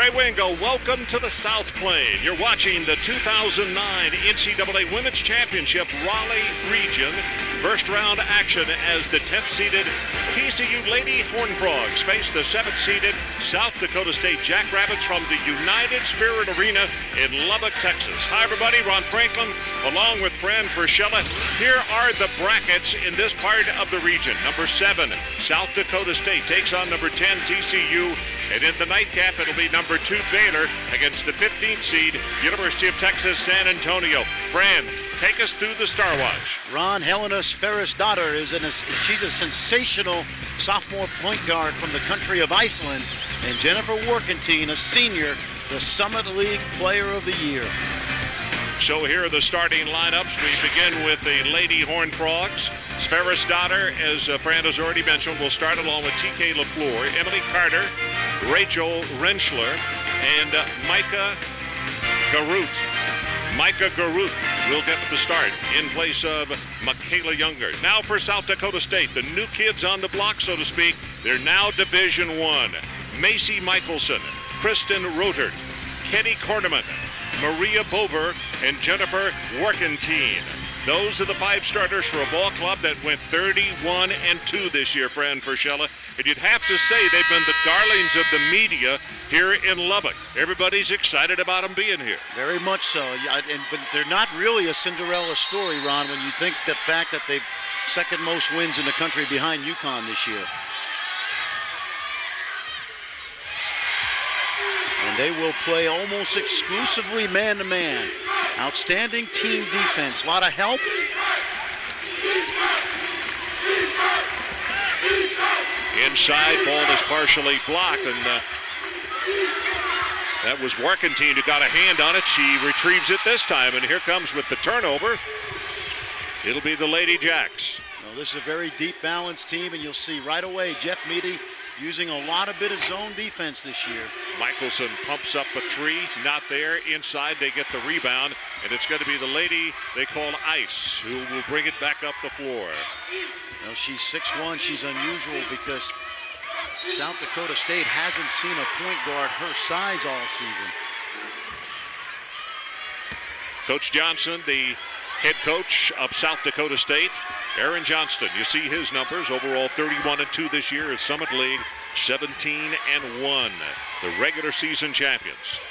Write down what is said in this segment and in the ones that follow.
Trey Wingo, welcome to the South Plain. You're watching the 2009 NCAA Women's Championship Raleigh Region first round action as the 10th-seeded TCU Lady Horned Frogs face the 7th-seeded South Dakota State Jackrabbits from the United Spirit Arena in Lubbock, Texas. Hi, everybody. Ron Franklin, along with Fran Frischella. Here are the brackets in this part of the region. Number 7, South Dakota State takes on number 10, TCU. And in the nightcap, it'll be number 2, Baylor against the 15th seed, University of Texas, San Antonio. Fran, take us through the Star Watch. Ron, Helena Sverrisdottir she's a sensational sophomore point guard from the country of Iceland. And Jennifer Workentine, a senior, the Summit League Player of the Year. So here are the starting lineups. We begin with the Lady Horned Frogs. Sverrisdottir, as Fran has already mentioned, will start along with T.K. LaFleur, Emily Carter, Rachel Rentschler, and Micah Garut. Micah Garut will get the start in place of Michaela Younger. Now for South Dakota State, the new kids on the block, so to speak. They're now Division I. Macy Michelson, Kristen Rotert, Kenny Korneman, Maria Bover, and Jennifer Workentine. Those are the 5 starters for a ball club that went 31-2 this year, Fran Frischella. And you'd have to say they've been the darlings of the media here in Lubbock. Everybody's excited about them being here. Very much so. But they're not really a Cinderella story, Ron, when you think the fact that they've second most wins in the country behind UConn this year. And they will play almost exclusively man-to-man. Outstanding team defense. A lot of help. Inside, ball is partially blocked, and that was Workentine who got a hand on it. She retrieves it this time, and here comes with the turnover. It'll be the Lady Jacks. Well, this is a very deep, balanced team, and you'll see right away Jeff Meady using a lot of bit of zone defense this year. Michelson pumps up a 3, not there. Inside, they get the rebound, and it's going to be the lady they call Ice, who will bring it back up the floor. Well, she's 6'1". She's unusual because South Dakota State hasn't seen a point guard her size all season. Coach Johnson, the head coach of South Dakota State, Aaron Johnston, you see his numbers. Overall 31-2 this year at Summit League, 17-1. The regular season champions.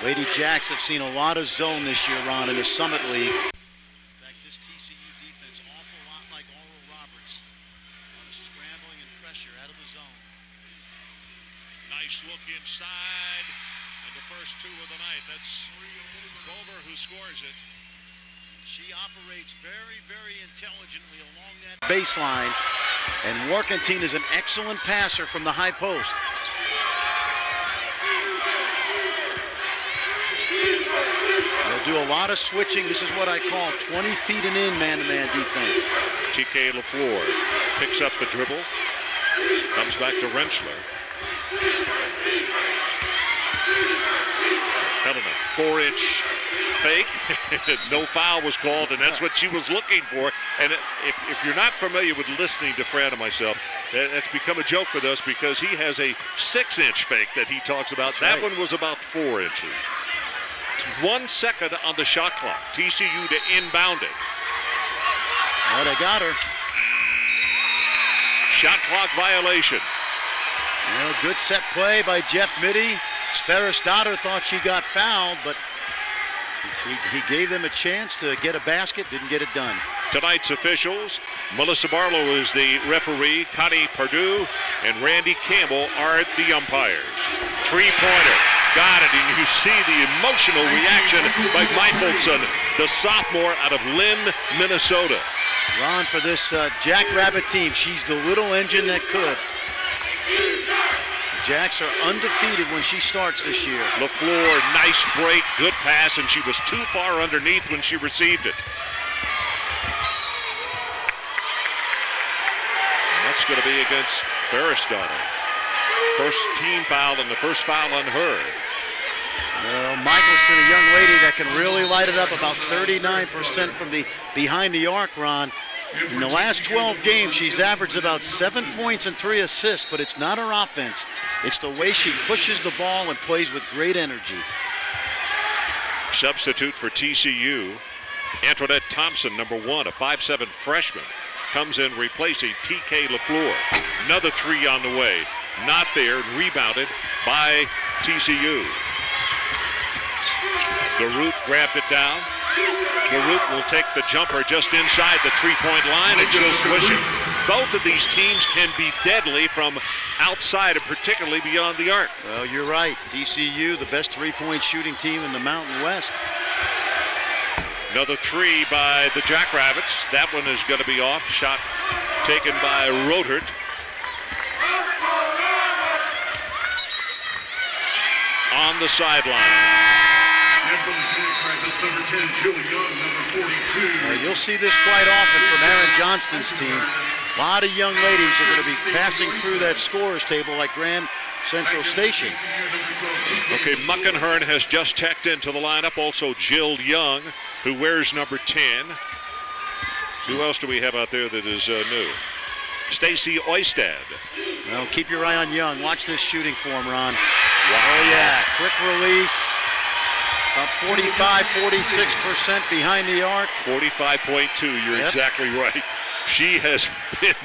Lady Jacks have seen a lot of zone this year, Ron, in the Summit League. In fact, this TCU defense, awful lot like Oral Roberts. Scrambling and pressure out of the zone. Nice look inside. And the first 2 of the night. That's Bover who scores it. She operates very, very intelligently along that baseline, and Workentine is an excellent passer from the high post. They'll do a lot of switching. This is what I call 20 feet and in man-to-man defense. T.K. LaFleur picks up the dribble, comes back to Rentschler. Helena, 4-inch fake. No foul was called, and that's what she was looking for. And if you're not familiar with listening to Fran and myself, that's become a joke with us because he has a 6-inch fake that he talks about. That's that right. one was about 4 inches. 1 second on the shot clock. TCU to inbound it. Oh, they got her. Shot clock violation. Well, good set play by Jeff Meady. Sverrisdottir thought she got fouled, but he gave them a chance to get a basket, didn't get it done. Tonight's officials, Melissa Barlow is the referee, Connie Perdue and Randy Campbell are the umpires. 3-pointer, got it, and you see the emotional reaction by Michelson, the sophomore out of Lynn, Minnesota. Ron, for this Jackrabbit team, she's the little engine that could. The Jacks are undefeated when she starts this year. LaFleur, nice break, good pass, and she was too far underneath when she received it. And that's going to be against Sverrisdottir. First team foul and the first foul on her. Well, Michelson, a young lady that can really light it up, about 39% from behind the arc, Ron. In the last 12 games, she's averaged about 7 points and 3 assists, but it's not her offense. It's the way she pushes the ball and plays with great energy. Substitute for TCU, Antoinette Thompson, number 1, a 5'7" freshman, comes in replacing TK LaFleur. Another 3 on the way. Not there, rebounded by TCU. Garut grabbed it down. Garut will take the jumper just inside the three-point line, and she'll swish it. Both of these teams can be deadly from outside, and particularly beyond the arc. Well, you're right. TCU, the best three-point shooting team in the Mountain West. Another 3 by the Jackrabbits. That one is going to be off. Shot taken by Rodert. On the sideline. You'll see this quite often from Aaron Johnston's team. A lot of young ladies are going to be passing through that scorer's table like Grand Central Station. Okay, Muckenhern has just checked into the lineup. Also Jill Young, who wears number 10. Who else do we have out there that is new? Stacy Oistad. Well, keep your eye on Young. Watch this shooting form, Ron. Wow. Oh, yeah. Quick release. About 45-46% behind the arc. 45.2, you're exactly right. She has been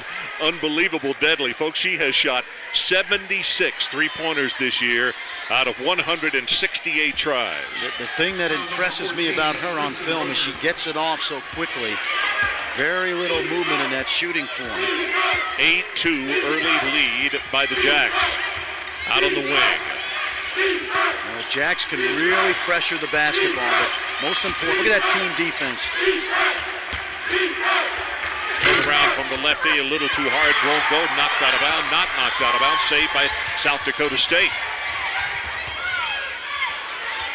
unbelievable deadly. Folks, she has shot 76 three-pointers this year out of 168 tries. The thing that impresses me about her on film is she gets it off so quickly. Very little movement in that shooting form. 8-2 early lead by the Jacks. Out on the wing. Well, Jacks can really pressure the basketball, but most important, look at that team defense. Turn around from the lefty, a little too hard, won't go, knocked out of bounds, not knocked out of bounds, saved by South Dakota State.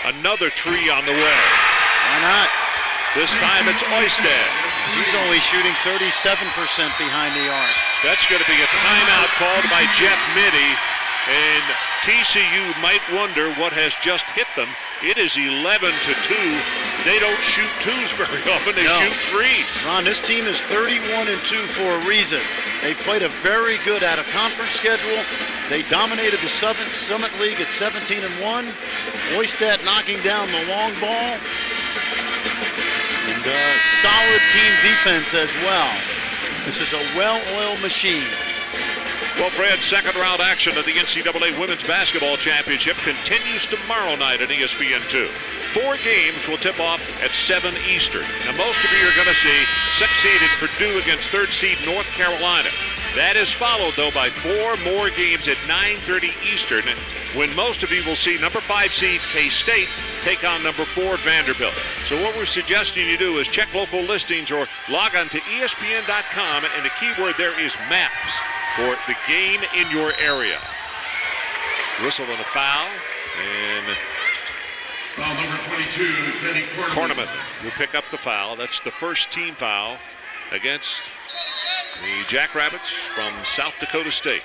Another 3 on the way. Why not? This time it's Oistad. She's only shooting 37% behind the arc. That's going to be a timeout called by Jeff Mitty. And TCU might wonder what has just hit them. It is 11-2. They don't shoot twos very often. They shoot threes. Ron, this team is 31-2 for a reason. They played a very good out-of-conference schedule. They dominated the Summit League at 17-1. Oistad knocking down the long ball. And solid team defense as well. This is a well-oiled machine. Well, Fred, second round action of the NCAA Women's Basketball Championship continues tomorrow night on ESPN2. 4 games will tip off at 7 Eastern. Now, most of you are going to see 6-seeded Purdue against 3rd seed North Carolina. That is followed, though, by 4 more games at 9:30 Eastern, when most of you will see number 5 seed K-State take on number 4 Vanderbilt. So what we're suggesting you do is check local listings or log on to ESPN.com, and the keyword there is maps for the game in your area. Whistle and a foul, and foul number 22, Penny Korneman will pick up the foul. That's the first team foul against the Jackrabbits from South Dakota State.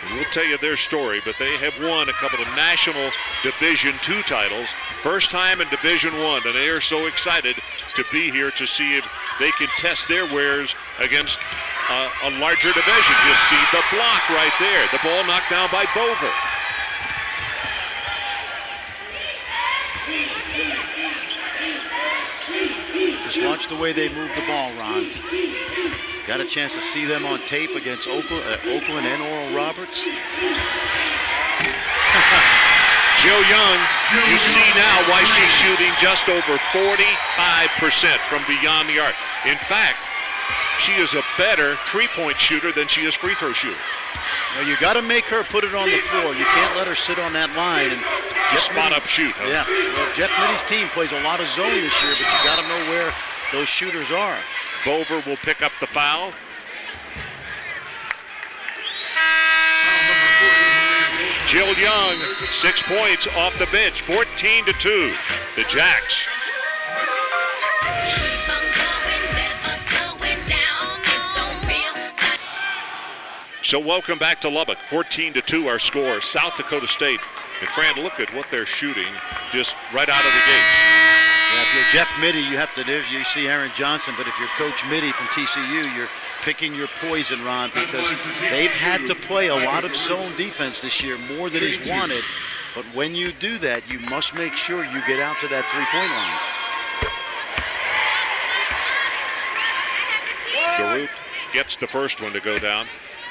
And we'll tell you their story, but they have won a couple of national Division II titles. First time in Division I, and they are so excited to be here to see if they can test their wares against a larger division. You see the block right there. The ball knocked down by Bover. Just watch the way they move the ball, Ron. Got a chance to see them on tape against Oakland and Oral Roberts. Jill Young, you see now why she's shooting just over 45% from beyond the arc. In fact, she is a better three-point shooter than she is free throw shooter. Well, you got to make her put it on the floor. You can't let her sit on that line and just spot up shoot. Huh? Yeah. Well, Jeff Mitty's team plays a lot of zone this year, but you got to know where those shooters are. Bover will pick up the foul. Jill Young, 6 points off the bench, 14-2. The Jacks. So welcome back to Lubbock. 14-2 our score. South Dakota State. And Fran, look at what they're shooting just right out of the gates. Yeah, if you're Jeff Mitty, you see Aaron Johnson, but if you're Coach Mitty from TCU, you're picking your poison, Ron, because they've had to play a lot of zone defense this year, more than he's wanted. But when you do that, you must make sure you get out to that three-point Garut line. gets the first one to go down.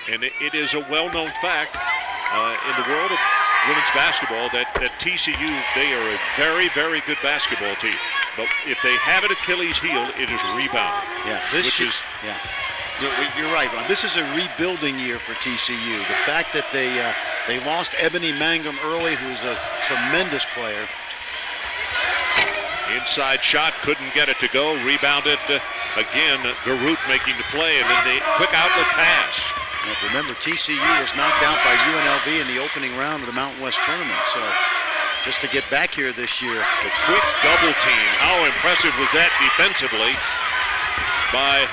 And it is a well-known fact in the world of women's basketball that TCU, they are a very, very good basketball team. But if they have an Achilles heel, it is rebound. Yeah, you're right, Ron. This is a rebuilding year for TCU. The fact that they lost Ebony Mangum early, who's a tremendous player. Inside shot, couldn't get it to go. Rebounded again. Garut making the play, and then the quick outlet pass. And remember, TCU was knocked out by UNLV in the opening round of the Mountain West Tournament. So just to get back here this year. The quick double team. How impressive was that defensively by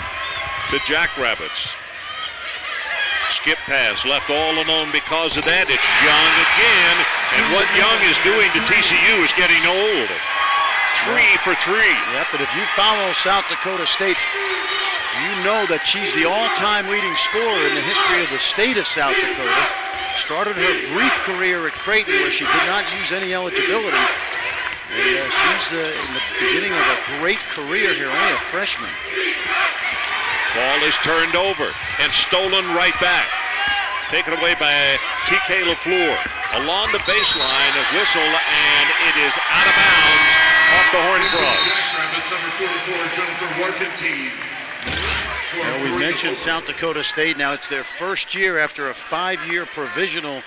the Jackrabbits? Skip pass, left all alone because of that. It's Young again. And what Young is doing to TCU is getting old. 3 for 3. Yeah, but if you follow South Dakota State, you know that she's the all-time leading scorer in the history of the state of South Dakota. Started her brief career at Creighton where she did not use any eligibility. And she's in the beginning of a great career here, only a freshman. Ball is turned over and stolen right back. Taken away by TK LaFleur. Along the baseline, a whistle, and it is out of bounds off the Horned Frogs. Well, we mentioned South Dakota State. Now it's their first year after a 5-year provisional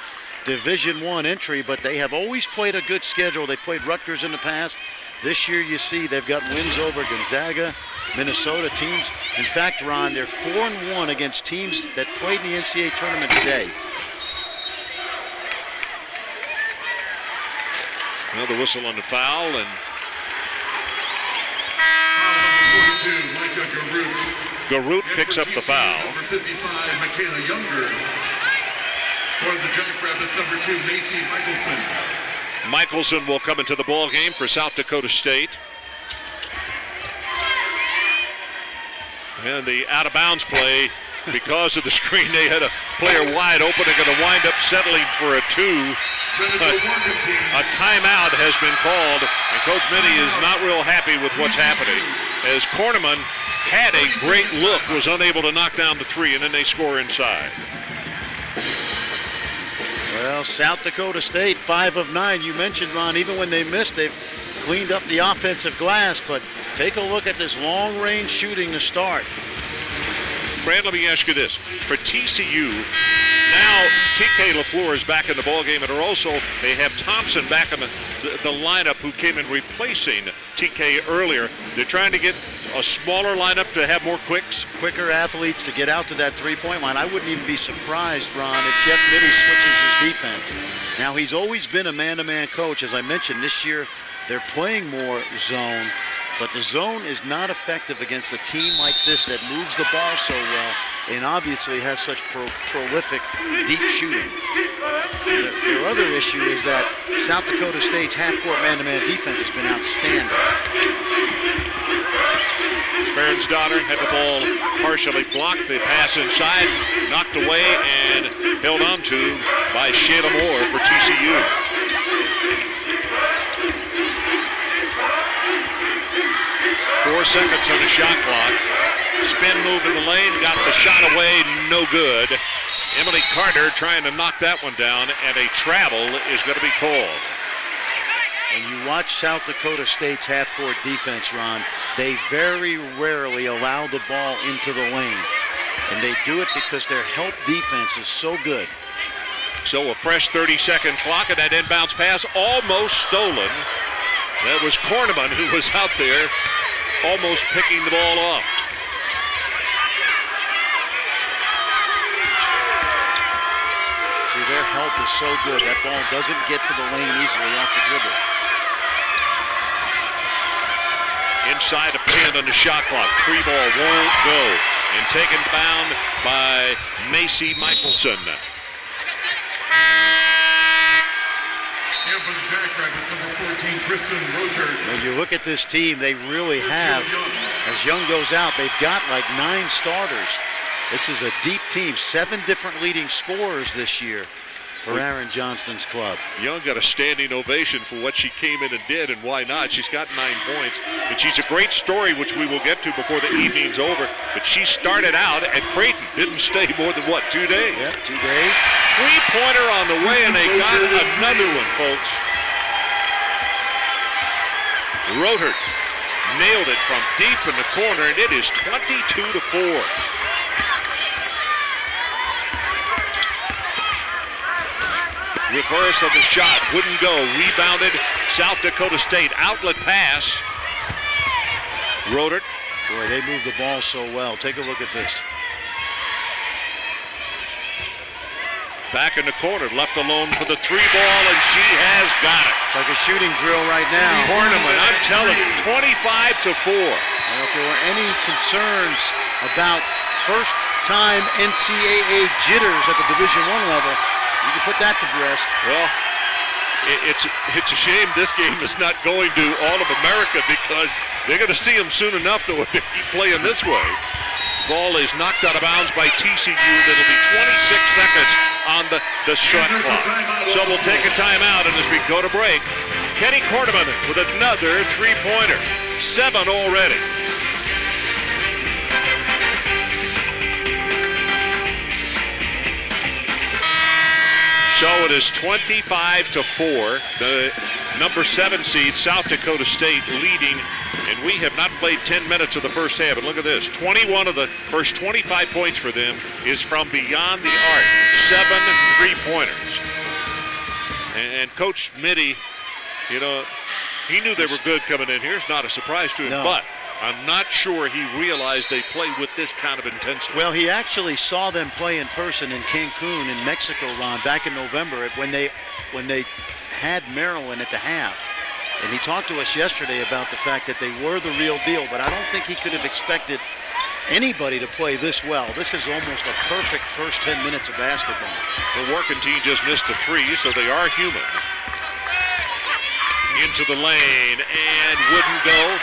Division I entry, but they have always played a good schedule. They played Rutgers in the past. This year, you see, they've got wins over Gonzaga, Minnesota teams. In fact, Ron, they're 4-1 against teams that played in the NCAA Tournament today. Well, the whistle on the foul, and Garut picks up the foul. Number 55, Michaela Younger. For the Jackrabbits, number 2, Macy Michelson. Michelson will come into the ball game for South Dakota State. And the out-of-bounds play, because of the screen, they had a player wide open. They're going to wind up settling for a 2. A timeout has been called, and Coach Mitty is not real happy with what's happening, as Korneman had a great look, was unable to knock down the 3, and then they score inside. Well, South Dakota State, 5 of 9. You mentioned, Ron, even when they missed, they've cleaned up the offensive glass, but take a look at this long-range shooting to start. Brad, let me ask you this. For TCU, now TK LaFleur is back in the ballgame, and they have Thompson back in the lineup, who came in replacing TK earlier. They're trying to get a smaller lineup to have more quicks. Quicker athletes to get out to that three-point line. I wouldn't even be surprised, Ron, if Jeff Mitty switches his defense. Now, he's always been a man-to-man coach. As I mentioned, this year they're playing more zone. But the zone is not effective against a team like this that moves the ball so well and obviously has such prolific deep shooting. Their other issue is that South Dakota State's half-court man-to-man defense has been outstanding. Sperensdotter had the ball partially blocked. The pass inside, knocked away, and held on to by Shayla Moore for TCU. 4 seconds on the shot clock. Spin move in the lane, got the shot away, no good. Emily Carter trying to knock that one down, and a travel is going to be called. When you watch South Dakota State's half-court defense, Ron, they very rarely allow the ball into the lane. And they do it because their help defense is so good. So a fresh 30-second clock, and that inbounds pass almost stolen. That was Korneman who was out there almost picking the ball off. See, their help is so good. That ball doesn't get to the lane easily off the dribble. Inside of 10 on the shot clock. 3 ball won't go. And taken down by Macy Michelson. And for the Jackrabbits, number 14, Kristen Roter. When you look at this team, they really have, as Young goes out, they've got like 9 starters. This is a deep team, 7 different leading scorers this year for Aaron Johnston's club. Young got a standing ovation for what she came in and did, and why not? She's got 9 points, and she's a great story, which we will get to before the evening's over. But she started out at Creighton, didn't stay more than, what, 2 days? Yep, 2 days. 3-pointer on the way, and they got another one, folks. Roter nailed it from deep in the corner, and it is 22-4. Reverse of the shot, wouldn't go. Rebounded, South Dakota State. Outlet pass. Roter. Boy, they move the ball so well. Take a look at this. Back in the corner, left alone for the 3-ball, and she has got it. It's like a shooting drill right now. Tournament, I'm telling you, 25-4. Well, if there were any concerns about first-time NCAA jitters at the Division I level, you can put that to rest. Well, it's a shame this game is not going to all of America, because they're going to see them soon enough though if they keep playing this way. Ball is knocked out of bounds by TCU. That'll be 26 seconds on the shot clock. So we'll take a timeout, and as we go to break, Kenny Korteman with another 3-pointer. 7 already. So it is 25-4. The number 7 seed, South Dakota State, leading, and we have not played 10 minutes of the first half. And look at this, 21 of the first 25 points for them is from beyond the arc. 7 3-pointers. And Coach Mitty, you know, he knew they were good coming in here. It's not a surprise to him, no. But I'm not sure he realized they play with this kind of intensity. Well, he actually saw them play in person in Cancun in Mexico, Ron, back in November when they had Maryland at the half. And he talked to us yesterday about the fact that they were the real deal, but I don't think he could have expected anybody to play this well. This is almost a perfect first 10 minutes of basketball. The working team just missed a 3, so they are human. Into the lane, and wouldn't go.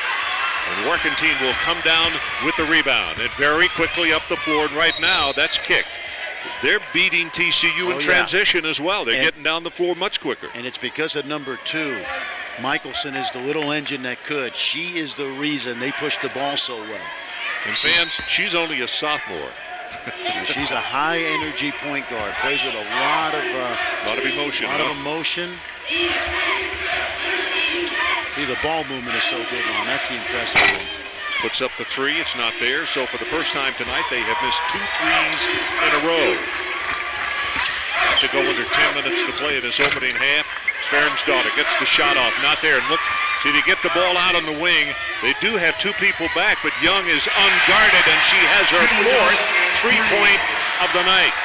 And working team will come down with the rebound and very quickly up the floor. And right now, that's kicked. They're beating TCU in transition as well. They're getting down the floor much quicker. And it's because of number 2. Michelson is the little engine that could. She is the reason they push the ball so well. And fans, she's only a sophomore. She's a high-energy point guard. Plays with a lot of emotion. See, the ball movement is so good, Ron. That's the impressive one. Puts up the 3. It's not there. So for the first time tonight, they have missed 2 threes in a row. Have to go under 10 minutes to play in this opening half. Sverren's daughter gets the shot off. Not there. And look, see, to get the ball out on the wing, they do have 2 people back, but Young is unguarded, and she has her 4th 3-point of the night.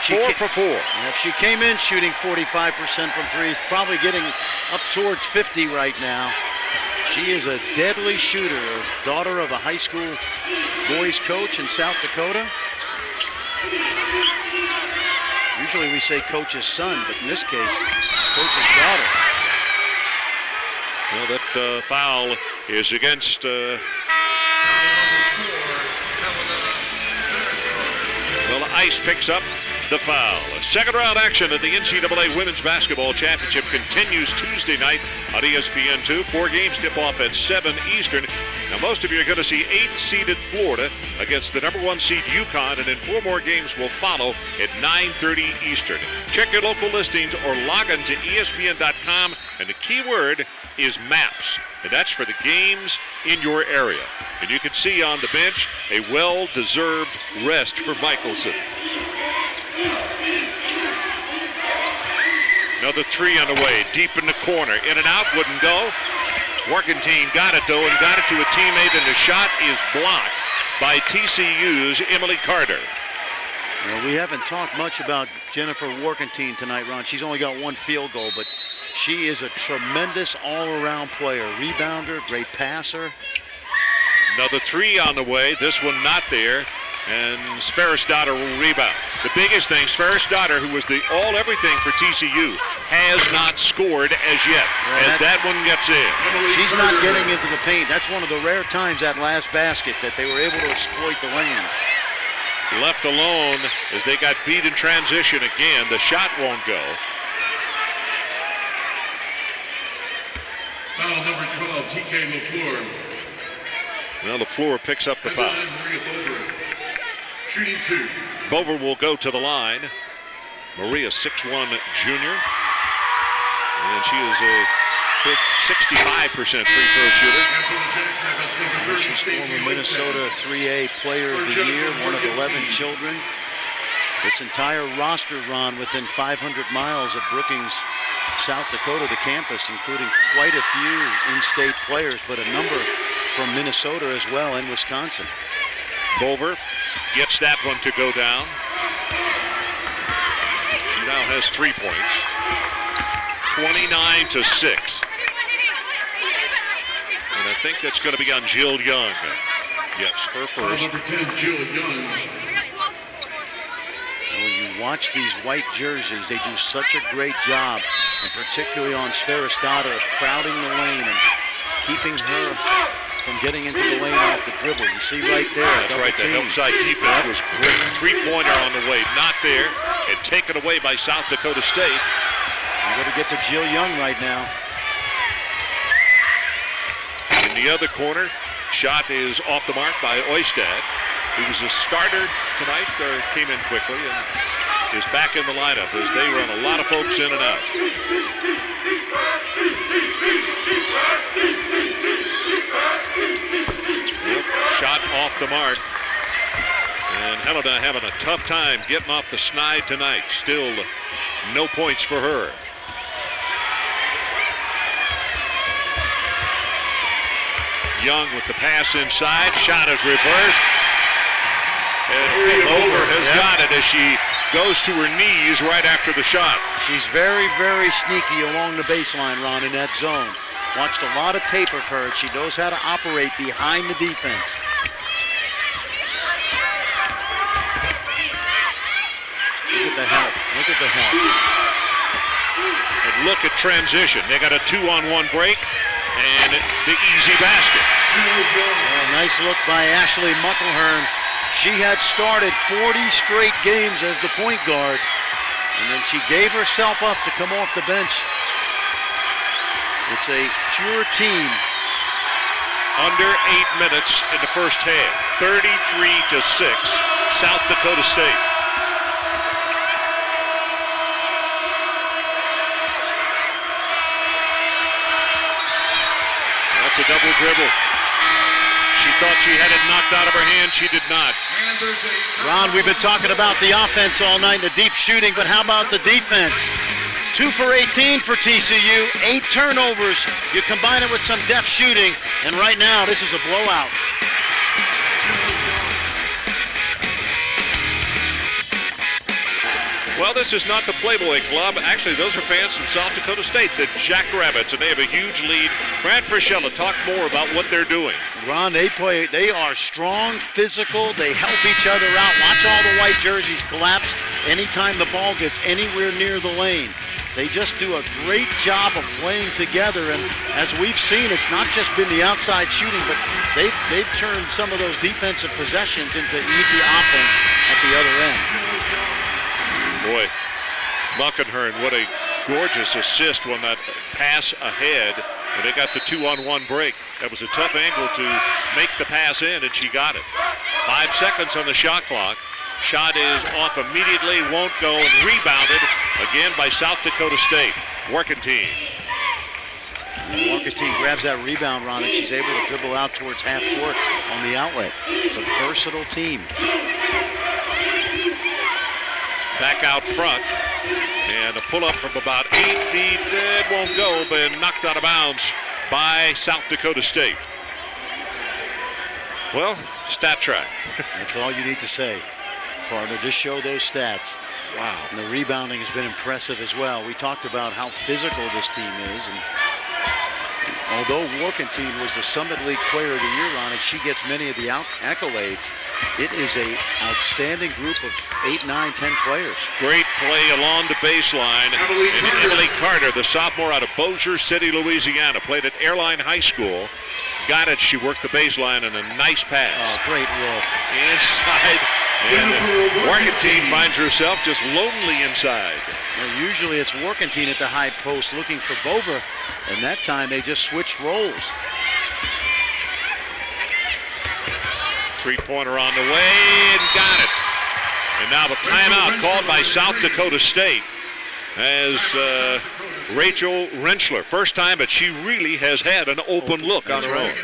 4 for 4. If she came in shooting 45% from threes, probably getting up towards 50 right now. She is a deadly shooter, daughter of a high school boys coach in South Dakota. Usually we say coach's son, but in this case, coach's daughter. Well, that foul is against... Ice picks up the foul. Second round action at the NCAA Women's Basketball Championship continues Tuesday night on ESPN2. 4 games tip off at 7 Eastern. Now, most of you are going to see 8th-seeded Florida against the number 1 seed UConn, and then 4 more games will follow at 9:30 Eastern. Check your local listings or log on to ESPN.com, and the key word is maps, and that's for the games in your area. And you can see on the bench a well-deserved rest for Michelson. Another 3 on the way, deep in the corner. In and out, wouldn't go. Working team got it, though, and got it to a teammate, and the shot is blocked by TCU's Emily Carter. Well, we haven't talked much about Jennifer Workentine tonight, Ron. She's only got 1 field goal, but she is a tremendous all-around player. Rebounder, great passer. Another 3 on the way. This one not there. And Sparrows-Daughter will rebound. The biggest thing, Sparrows-Daughter, who was the all-everything for TCU, has not scored as yet. As that one gets in. She's not getting into the paint. That's one of the rare times that last basket that they were able to exploit the lane. Left alone as they got beat in transition again. The shot won't go. Foul number 12, TK LaFleur. Well, LaFleur picks up the foul. Maria Bover, shooting 2. Bover will go to the line. Maria, 6'1" junior. And she is a 65% free throw shooter. She's former Minnesota 3A Player of the Year, one of 11 children. This entire roster, Ron, within 500 miles of Brookings, South Dakota, the campus, including quite a few in-state players, but a number from Minnesota as well and Wisconsin. Bover gets that one to go down. She now has 3 points. 29-6. And I think that's going to be on Jill Young. Yes, her first. Number 10, Jill Young. When you watch these white jerseys, they do such a great job, and particularly on Sparrows-Daughter, of crowding the lane and keeping her from getting into the lane off the dribble. You see right there. That's right. The outside defense was great. Three-pointer on the way. Not there. And taken away by South Dakota State. We're going to get to Jill Young right now. In the other corner, shot is off the mark by Oistad. He was a starter tonight, came in quickly, and is back in the lineup as they run a lot of folks in and out. Yep, shot off the mark. And Helena having a tough time getting off the snide tonight. Still no points for her. Young with the pass inside. Shot is reversed. And Bover has got it as she goes to her knees right after the shot. She's very, very sneaky along the baseline, Ron, in that zone. Watched a lot of tape of her. She knows how to operate behind the defense. Look at the help. Look at the help. And look at transition. They got a 2-on-1 break and the easy basket. Nice look by Ashley Muckelhern. She had started 40 straight games as the point guard, and then she gave herself up to come off the bench. It's a pure team. Under 8 minutes in the first half. 33-6, South Dakota State. That's a double dribble. She thought she had it knocked out of her hand. She did not. Ron, we've been talking about the offense all night, the deep shooting, but how about the defense? 2 for 18 for TCU, 8 turnovers. You combine it with some deft shooting, and right now this is a blowout. Well, this is not the Playboy Club. Actually, those are fans from South Dakota State, the Jackrabbits, and they have a huge lead. Grant Frischella, talk more about what they're doing. Ron, they are strong, physical. They help each other out. Watch all the white jerseys collapse anytime the ball gets anywhere near the lane. They just do a great job of playing together, and as we've seen, it's not just been the outside shooting, but they've turned some of those defensive possessions into easy offense at the other end. Boy, Muckenhern, what a gorgeous assist on that pass ahead. And they got the 2-on-1 break. That was a tough angle to make the pass in, and she got it. 5 seconds on the shot clock. Shot is off immediately, won't go, and rebounded again by South Dakota State. Working team. Working team grabs that rebound, Ron, and she's able to dribble out towards half court on the outlet. It's a versatile team. Back out front, and a pull-up from about 8 feet. It won't go, but knocked out of bounds by South Dakota State. Well, stat track. That's all you need to say, partner. Just show those stats. Wow. And the rebounding has been impressive as well. We talked about how physical this team is, and Although Warkentine was the Summit League Player of the Year on it, she gets many of the accolades. It is a outstanding group of 8, 9, 10 players. Great play along the baseline. And Emily Carter, the sophomore out of Bossier City, Louisiana, played at Airline High School. Got it. She worked the baseline and a nice pass. Oh, great look. Inside. And Warkentine finds herself just lonely inside. Well, usually it's Warkentine at the high post looking for Bova, and that time they just switched roles. Three-pointer on the way and got it. And now the timeout called by South Dakota State as Rachel Rentschler. First time, but she really has had an open look on her own.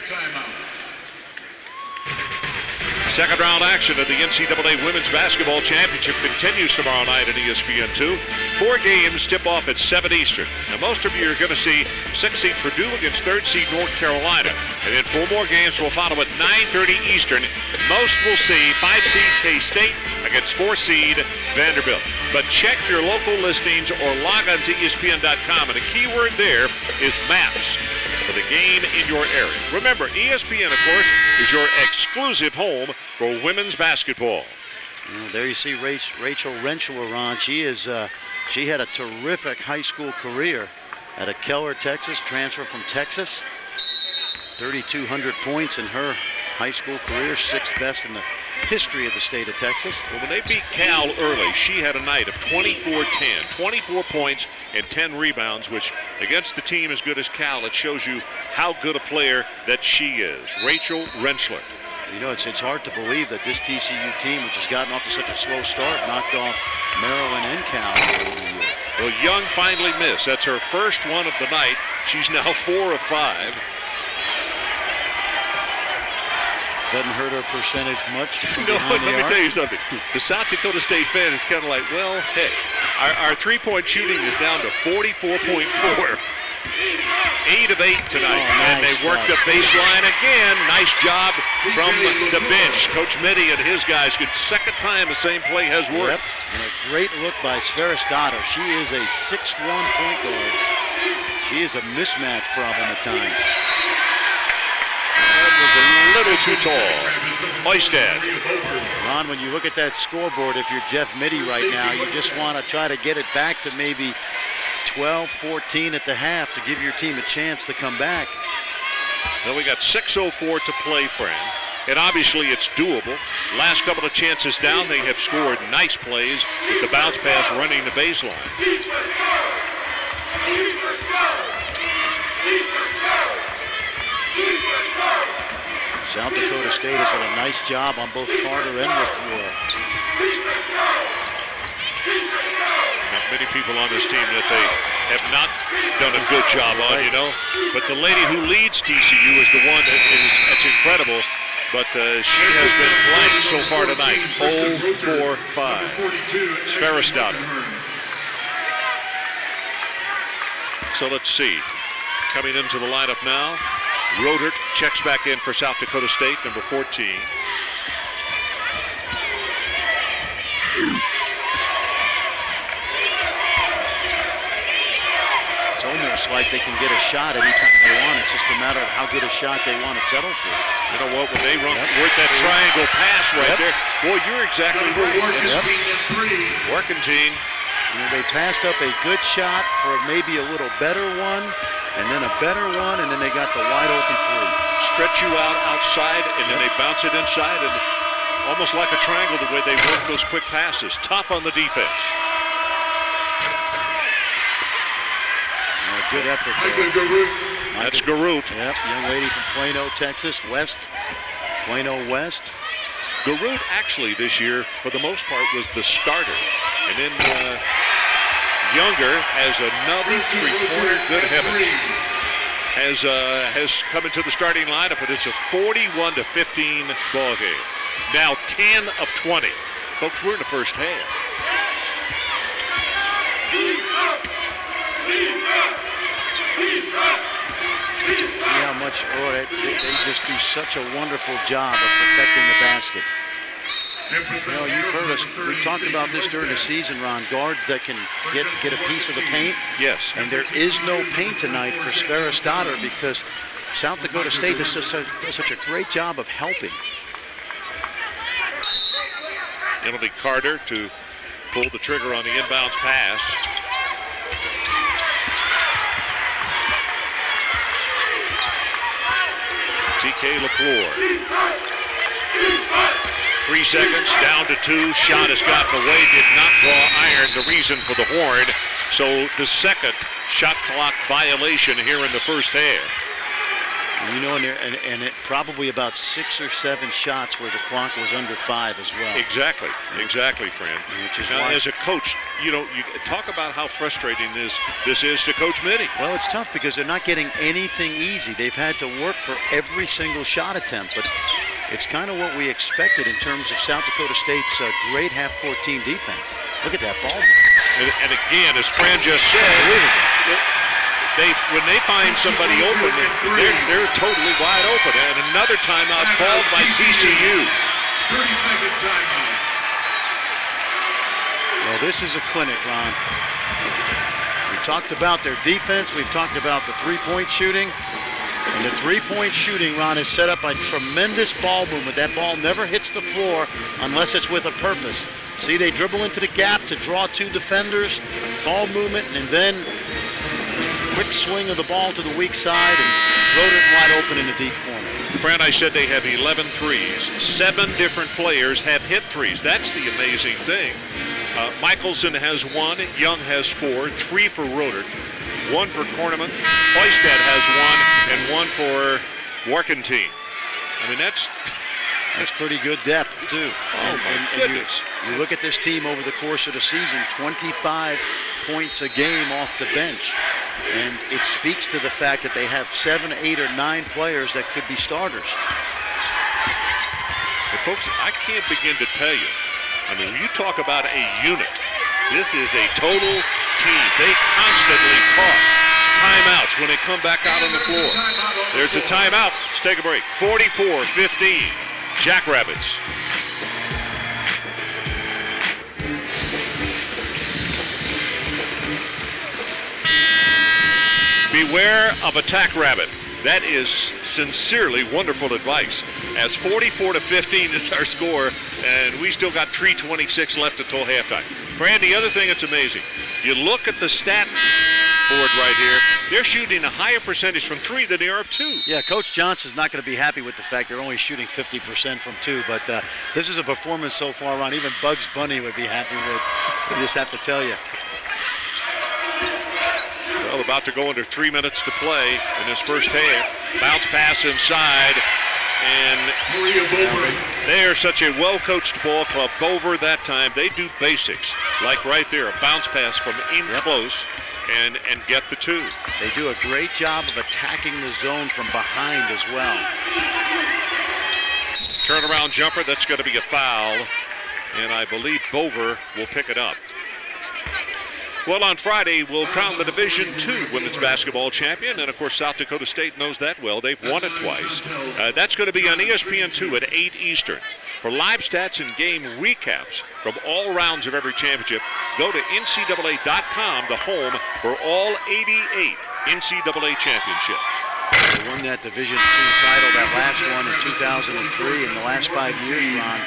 Second round action of the NCAA Women's Basketball Championship continues tomorrow night at ESPN2. 4 games tip off at 7 Eastern. Now most of you are going to see 6th seed Purdue against 3rd seed North Carolina. And then 4 more games will follow at 9:30 Eastern. Most will see 5 seed K-State against 4 seed Vanderbilt. But check your local listings or log on to ESPN.com. And the key word there is maps for the game in your area. Remember, ESPN, of course, is your exclusive home for women's basketball. Well, there you see Rachel Rentschler on. She had a terrific high school career at a Keller, Texas, transfer from Texas. 3,200 points in her high school career, 6th best in the history of the state of Texas. Well, when they beat Cal early, she had a night of 24-10, 24 points and 10 rebounds, which against the team as good as Cal, it shows you how good a player that she is. Rachel Rentschler. You know, it's hard to believe that this TCU team, which has gotten off to such a slow start, knocked off Maryland and Cal early in the year. Well, Young finally missed. That's her first one of the night. She's now 4 of 5. Doesn't hurt her percentage much. No, let me tell you something. The South Dakota State fan is kind of like, well, heck, our three-point shooting is down to 44.4. 8 of 8 tonight. And they worked the baseline again. Nice job from the bench. Coach Mitty and his guys. Good second time the same play has worked. Yep. And a great look by Sveris Dotter. She is a 6'1" point guard. She is a mismatch problem at times. Was a little too tall. Oistad. Ron, when you look at that scoreboard, if you're Jeff Mitty right now, you just want to try to get it back to maybe 12, 14 at the half to give your team a chance to come back. Well, we got 6:04 to play, Fran. And obviously it's doable. Last couple of chances down, they have scored nice plays with the bounce pass running the baseline. South Dakota State has done a nice job on both Carter and LaFleur. Not many people on this team that they have not done a good job on, you know. But the lady who leads TCU is the one that's incredible. But she has been playing so far tonight. 0 for 5. Sveris Dotter. So let's see. Coming into the lineup now. Rodert checks back in for South Dakota State, number 14. It's almost like they can get a shot anytime they want. It's just a matter of how good a shot they want to settle for. You know what? When they work that triangle pass right there, boy, you're exactly right. Warkentine. You know, they passed up a good shot for maybe a little better one, and then a better one, and then they got the wide open 3. Stretch you out outside, and then they bounce it inside, and almost like a triangle the way they work those quick passes. Tough on the defense. Good effort there. That's Garut. Yep, young lady from Plano, Texas, Plano West. Garut actually this year, for the most part, was the starter. And then Younger as another three-pointer. Good heavens. Has come into the starting lineup, but it's a 41-15 ball game. Now 10 of 20. Folks, we're in the first half. See how much, they just do such a wonderful job of protecting the basket. You know, you've heard us, we've talked about this during the season, Ron, guards that can get a piece of the paint. Yes. And there is no paint tonight for Sferris Stoddard because South Dakota State does such a great job of helping. Emily Carter to pull the trigger on the inbounds pass. TK LaFleur. 3 seconds, down to 2. Shot has gotten away, did not draw iron, the reason for the horn. So the second shot clock violation here in the first half. You know, and it probably about 6 or 7 shots where the clock was under 5 as well. Exactly, friend. Now, as a coach, you know, you talk about how frustrating this is to Coach Mitty. Well, it's tough because they're not getting anything easy. They've had to work for every single shot attempt, but it's kind of what we expected in terms of South Dakota State's great half-court team defense. Look at that ball. And again, as Fran just said, when they find somebody open, they're totally wide open. And another timeout called by TCU. 30-second timeout. Well, this is a clinic, Ron. We've talked about their defense. We've talked about the three-point shooting. And the three-point shooting, Ron, is set up by tremendous ball movement. That ball never hits the floor unless it's with a purpose. See, they dribble into the gap to draw 2 defenders, ball movement, and then quick swing of the ball to the weak side and throw it wide open in the deep corner. Fran, I said they have 11 threes. 7 different players have hit threes. That's the amazing thing. Michelson has 1, Young has 4, 3 for Rodert, 1 for Korneman, Hoistad has 1, and 1 for Warkentine. I mean, that's pretty good depth, too. Oh, my goodness. You look at this team over the course of the season, 25 points a game off the bench. And it speaks to the fact that they have 7, 8, or 9 players that could be starters. But folks, I can't begin to tell you. I mean, when you talk about a unit, this is a total team. They constantly talk timeouts when they come back out on the floor. There's a timeout. Let's take a break. 44-15, Jackrabbits. Beware of attack rabbit. That is sincerely wonderful advice. As 44-15 is our score, and we still got 3:26 left until halftime. Fran, the other thing that's amazing, you look at the stat board right here, they're shooting a higher percentage from 3 than they are of 2. Yeah, Coach Johnson's not going to be happy with the fact they're only shooting 50% from 2, but this is a performance so far, Ron, even Bugs Bunny would be happy with. We just have to tell you. Well, about to go under 3 minutes to play in this first half. Bounce pass inside, and they are such a well-coached ball club. Bover that time, they do basics, like right there, a bounce pass from in close and get the 2. They do a great job of attacking the zone from behind as well. Turnaround jumper, that's going to be a foul, and I believe Bover will pick it up. Well, on Friday, we'll crown the Division II women's basketball champion, and of course, South Dakota State knows that well. They've won it twice. That's going to be on ESPN2 at 8 Eastern. For live stats and game recaps from all rounds of every championship, go to NCAA.com, the home for all 88 NCAA championships. They won that Division II title, that last one in 2003. In the last 5 years, Ron,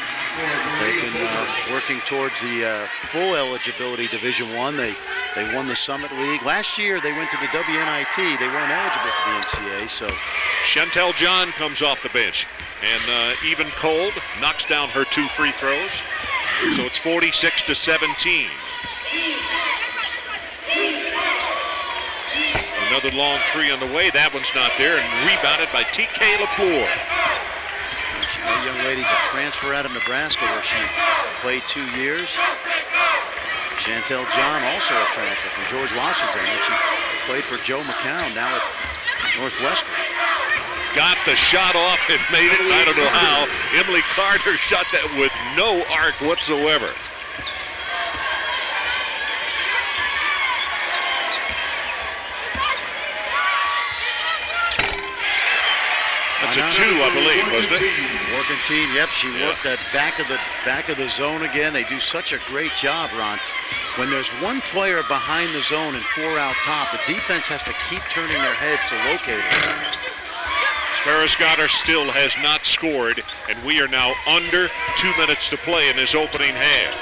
they've been working towards the full eligibility Division I. They won the Summit League. Last year, they went to the WNIT. They weren't eligible for the NCAA, so. Chantel John comes off the bench, and even cold knocks down her 2 free throws. So it's 46-17. Another long 3 on the way. That one's not there, and rebounded by TK LaFleur. That young lady's a transfer out of Nebraska where she played 2 years. Chantel John, also a transfer from George Washington, where she played for Joe McCown, now at Northwestern. Got the shot off and made it. I don't know how. Emily Carter shot that with no arc whatsoever. That's a 2, I believe, wasn't it? Working team, yep. She worked that back of the zone again. They do such a great job, Ron. When there's one player behind the zone and 4 out top, the defense has to keep turning their heads to locate it. Sparrow-Scott still has not scored, and we are now under 2 minutes to play in this opening half.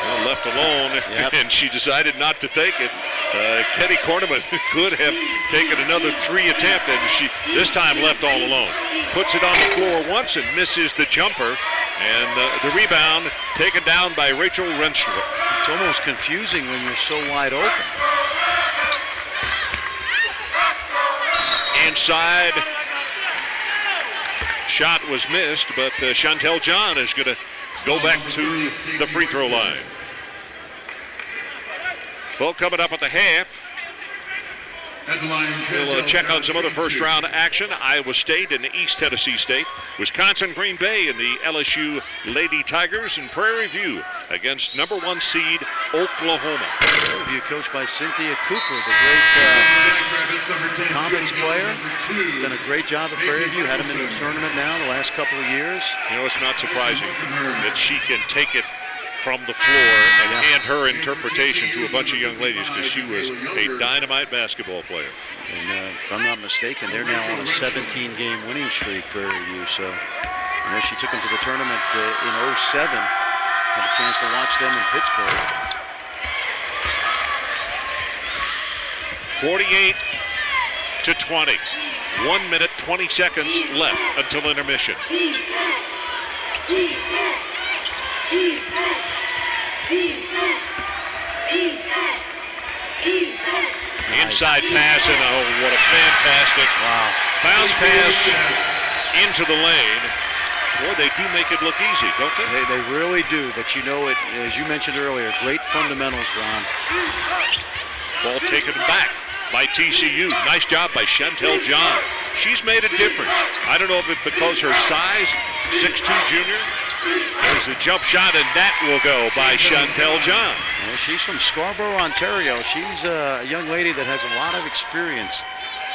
Well, left alone, and she decided not to take it. Kenny Corneman could have taken another 3 attempt, and she this time left all alone. Puts it on the floor once and misses the jumper, and the rebound taken down by Rachel Rensselaer. It's almost confusing when you're so wide open. Inside. Shot was missed, but Chantel John is going to go back to the free throw line. Well, coming up at the half, we'll check on some other first-round action. Iowa State and East Tennessee State. Wisconsin, Green Bay, and the LSU Lady Tigers, and Prairie View against #1 seed Oklahoma. Prairie View coached by Cynthia Cooper, the great comics player. She's done a great job at Prairie View. Had them in the tournament now the last couple of years. You know, it's not surprising that she can take it from the floor and hand her interpretation to a bunch of young ladies, because she was a dynamite basketball player. And if I'm not mistaken, they're now on a 17-game winning streak, Prairie View. So I know she took them to the tournament in '07. Had a chance to watch them in Pittsburgh. 48-20. 1 minute, 20 seconds left until intermission. Inside pass, and what a fantastic bounce pass into the lane. Boy, they do make it look easy, don't they? They really do, but you know it, as you mentioned earlier, great fundamentals, Ron. Ball taken back by TCU. Nice job by Chantel John. She's made a difference. I don't know if it's because her size, 6'2" junior. There's a jump shot, and that will go by Chantel John. Well, she's from Scarborough, Ontario. She's a young lady that has a lot of experience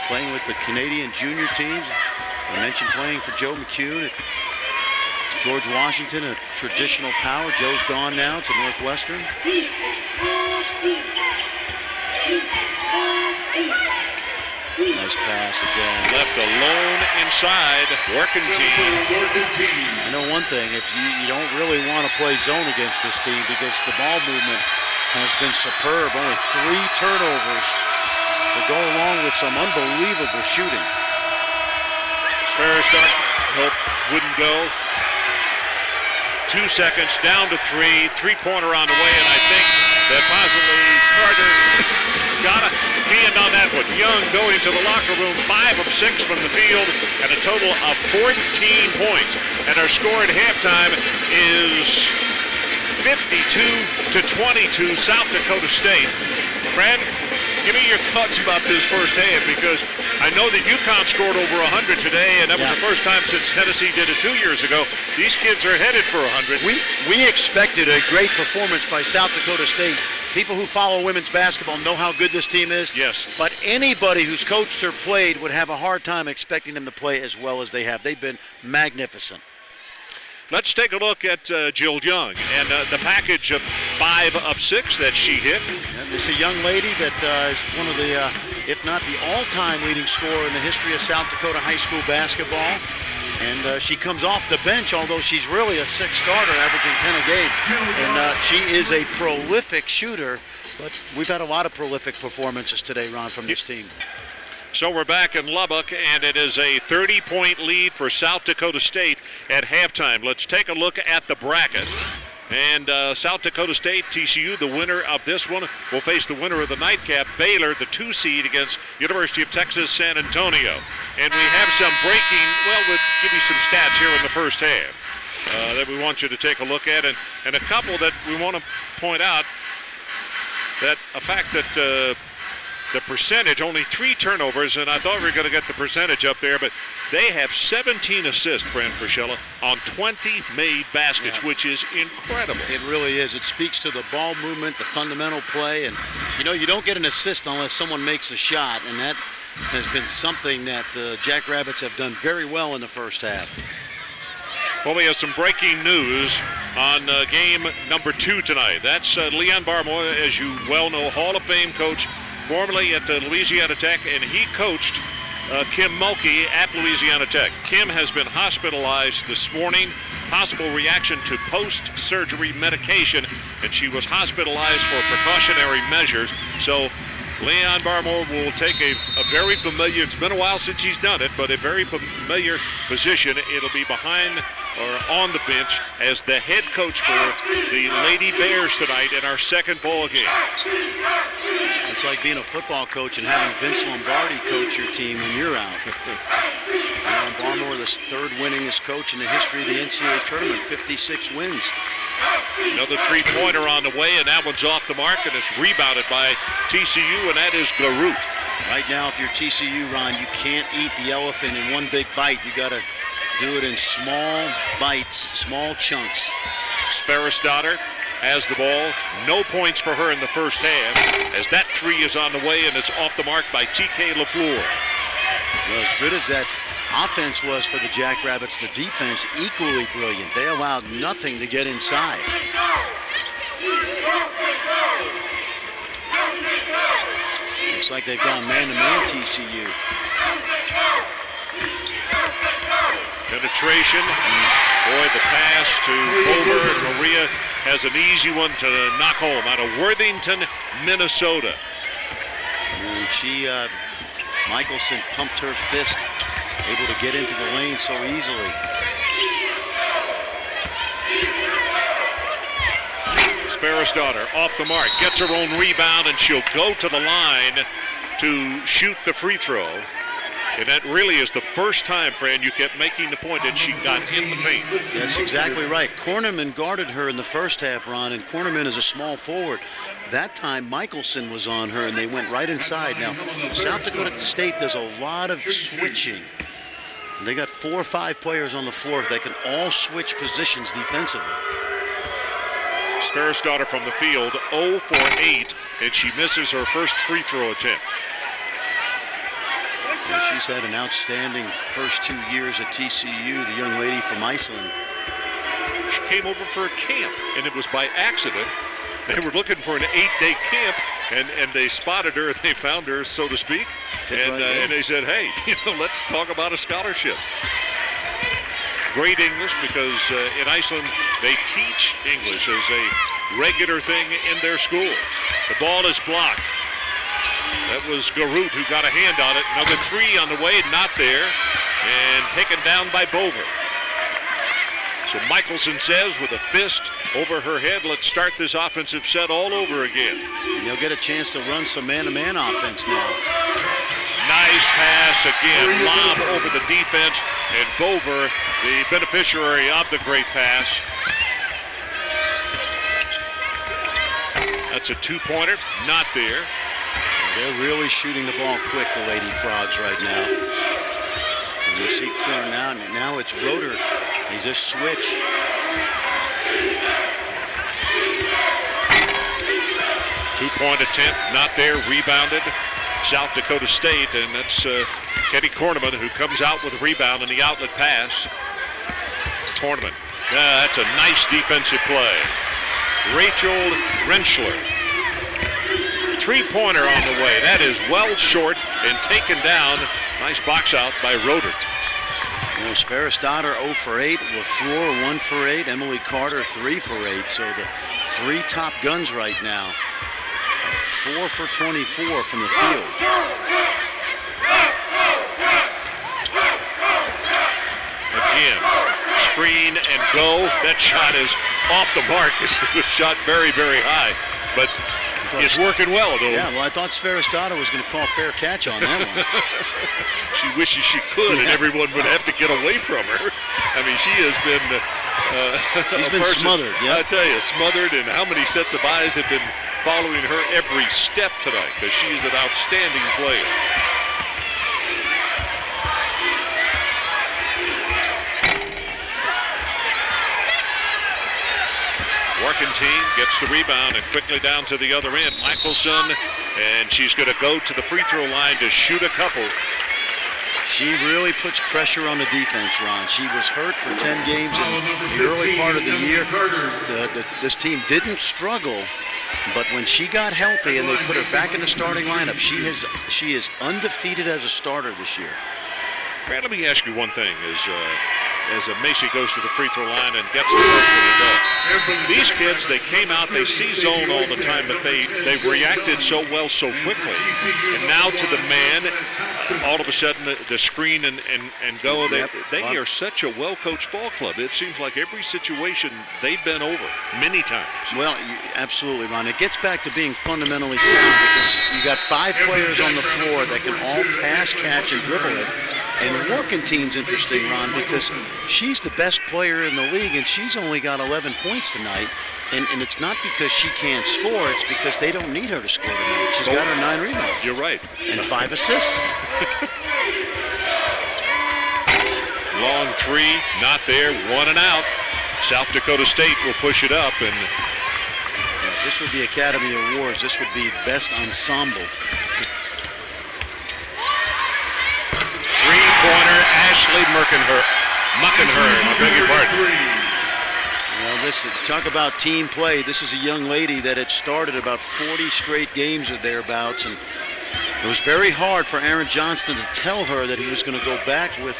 playing with the Canadian junior teams. I mentioned playing for Joe McCune at George Washington, a traditional power. Joe's gone now to Northwestern. Nice pass again. Left alone inside. Working team. I know one thing, if you don't really want to play zone against this team, because the ball movement has been superb. Only 3 turnovers to go along with some unbelievable shooting. Sparrow-Scott hope wouldn't go. 2 seconds, down to 3. 3-pointer on the way, and I think that possibly Carter got a hand on that one. Young going to the locker room, 5 of 6 from the field, and a total of 14 points. And our score at halftime is 52-22, South Dakota State. Fran, give me your thoughts about this first half, because I know that UConn scored over 100 today, and that was the first time since Tennessee did it 2 years ago. These kids are headed for 100. We expected a great performance by South Dakota State. People who follow women's basketball know how good this team is. Yes. But anybody who's coached or played would have a hard time expecting them to play as well as they have. They've been magnificent. Let's take a look at Jill Young and the package of 5 of 6 that she hit. And it's a young lady that is one of the, if not the all-time leading scorer in the history of South Dakota high school basketball. And she comes off the bench, although she's really a 6 starter, averaging 10 a game. And she is a prolific shooter, but we've had a lot of prolific performances today, Ron, from this team. So we're back in Lubbock, and it is a 30-point lead for South Dakota State at halftime. Let's take a look at the bracket. And South Dakota State, TCU, the winner of this one, will face the winner of the nightcap, Baylor, the 2 seed, against University of Texas, San Antonio. And we have some breaking, well, we'll give you some stats here in the first half that we want you to take a look at. And a couple that we want to point out, that a fact that the percentage, only 3 turnovers, and I thought we were going to get the percentage up there, but they have 17 assists, Fran Frischella, on 20 made baskets, which is incredible. It really is. It speaks to the ball movement, the fundamental play, and you know, you don't get an assist unless someone makes a shot, and has been something that the Jackrabbits have done very well in the first half. Well, we have some breaking news on game number 2 tonight. That's Leon Barmore, as you well know, Hall of Fame coach, formerly at Louisiana Tech, and he coached Kim Mulkey at Louisiana Tech. Kim has been hospitalized this morning, possible reaction to post-surgery medication, and she was hospitalized for precautionary measures. So Leon Barmore will take a very familiar, it's been a while since he's done it, but a very familiar position. It'll be behind or on the bench as the head coach for the Lady Bears tonight in our second ball game. It's like being a football coach and having Vince Lombardi coach your team when you're out. Leon Barmore, the third winningest coach in the history of the NCAA Tournament, 56 wins. Another three-pointer on the way, and that one's off the mark, and it's rebounded by TCU, and that is Garut. Right now, if you're TCU, Ron, you can't eat the elephant in one big bite. You got to do it in small bites, small chunks. Sparrowsdottir has the ball. No points for her in the first half, as that three is on the way, and it's off the mark by TK LaFleur. Well, as good as that offense was for the Jackrabbits, the defense equally brilliant. They allowed nothing to get inside. Looks like they've gone man-to-man, TCU. Penetration. Boy, the pass to Bover, and Maria has an easy one to knock home out of Worthington, Minnesota. And Michelson pumped her fist, able to get into the lane so easily. Sparrowsdottir off the mark, gets her own rebound, and she'll go to the line to shoot the free throw. And that really is the first time, Fran, you kept making the point that she got in the paint. That's exactly right. Cornerman guarded her in the first half, Ron, and Cornerman is a small forward. That time, Michelson was on her, and they went right inside. Now, South Dakota State does a lot of switching. They got 4 or 5 players on the floor that can all switch positions defensively. Sparrowsdottir from the field, 0 for 8, and she misses her first free throw attempt. Yeah, she's had an outstanding first 2 years at TCU, the young lady from Iceland. She came over for a camp, and it was by accident. They were looking for an 8-day camp, and they spotted her, and they found her, so to speak. And they said, hey, let's talk about a scholarship. Great English, because in Iceland, they teach English as a regular thing in their schools. The ball is blocked. That was Garut who got a hand on it. Another three on the way, not there, and taken down by Bover. So Michelson says with a fist over her head, let's start this offensive set all over again. And they'll get a chance to run some man-to-man offense now. Nice pass again, lob over the defense, and Bover, the beneficiary of the great pass. That's a two-pointer, not there. They're really shooting the ball quick, the Lady Frogs, right now. And you see corner now it's Roeder. He's a switch. Two-point attempt, not there, rebounded. South Dakota State, and that's Kenny Corneman who comes out with a rebound in the outlet pass. Corneman, that's a nice defensive play. Rachel Rentschler. Three-pointer on the way. That is well short and taken down. Nice box out by Rodert. Sparrowsdottir 0 for 8. LaFleur 1 for 8. Emily Carter 3 for 8. So the 3 top guns right now. 4 for 24 from the field. Again, screen and go. That shot is off the mark. It was shot very, very high. But it's working well, though. Yeah, well, I thought Sparrowsdottir was going to call fair catch on that one. She wishes she could, and everyone would have to get away from her. I mean, she has been she's been smothered. Yeah, I tell you, smothered, and how many sets of eyes have been following her every step tonight, because she's an outstanding player. Warkentine gets the rebound and quickly down to the other end. Michelson, and she's going to go to the free throw line to shoot a couple. She really puts pressure on the defense, Ron. She was hurt for 10 games in the early part of the year. This team didn't struggle, but when she got healthy and they put her back in the starting lineup, she is undefeated as a starter this year. Brad, let me ask you one thing. As Macy goes to the free throw line and gets the first one to go. These kids, they came out, they see zone all the time, but they reacted so well so quickly. And now to the man, all of a sudden the screen and go. They are such a well-coached ball club. It seems like every situation they've been over many times. Well, absolutely, Ron. It gets back to being fundamentally sound because you got 5 players on the floor that can all pass, catch, and dribble it. And Warkentine's interesting, Ron, because she's the best player in the league, and she's only got 11 points tonight. And it's not because she can't score, it's because they don't need her to score tonight. She's got her 9 rebounds. You're right. And 5 assists. Long three, not there, 1 and out. South Dakota State will push it up. And this would be Academy Awards. This would be Best Ensemble. Three-pointer, Ashley Muckenhern. I beg your pardon. Well, talk about team play. This is a young lady that had started about 40 straight games or thereabouts, and it was very hard for Aaron Johnston to tell her that he was going to go back with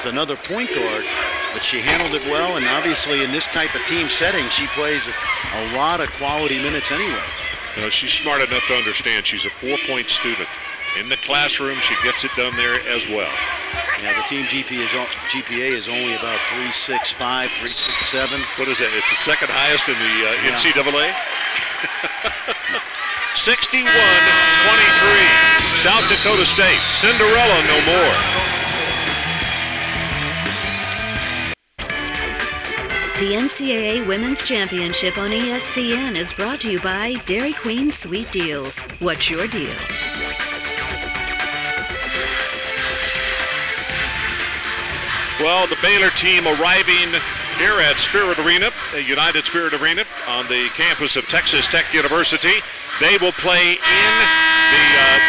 another point guard, but she handled it well, and obviously in this type of team setting, she plays a lot of quality minutes anyway. She's smart enough to understand she's a 4-point student. In the classroom, she gets it done there as well. Yeah, the team GPA is only about 3.65, 3.67. What is that? It's the second highest in the NCAA? 61-23. South Dakota State. Cinderella no more. The NCAA Women's Championship on ESPN is brought to you by Dairy Queen Sweet Deals. What's your deal? Well, the Baylor team arriving here at Spirit Arena, United Spirit Arena, on the campus of Texas Tech University. They will play in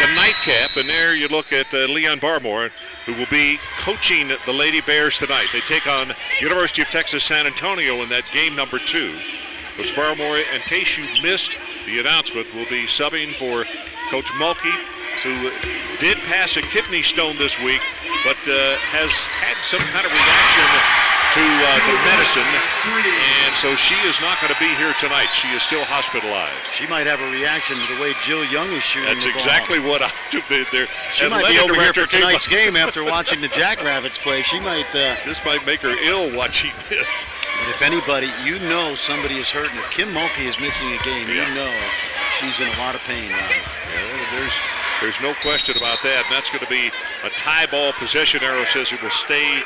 the nightcap, and there you look at Leon Barmore, who will be coaching the Lady Bears tonight. They take on University of Texas San Antonio in that game number 2. Coach Barmore, in case you missed the announcement, will be subbing for Coach Mulkey, who did pass a kidney stone this week, but has had some kind of reaction to the medicine, and so she is not going to be here tonight. She is still hospitalized. She might have a reaction to the way Jill Young is shooting That's the ball. exactly what I do there. She might be over here for tonight's game after watching the Jackrabbits play. She might. This might make her ill watching this. But if anybody, somebody is hurt, and if Kim Mulkey is missing a game, she's in a lot of pain now. There's no question about that, and that's going to be a tie ball possession. Arrow says it will stay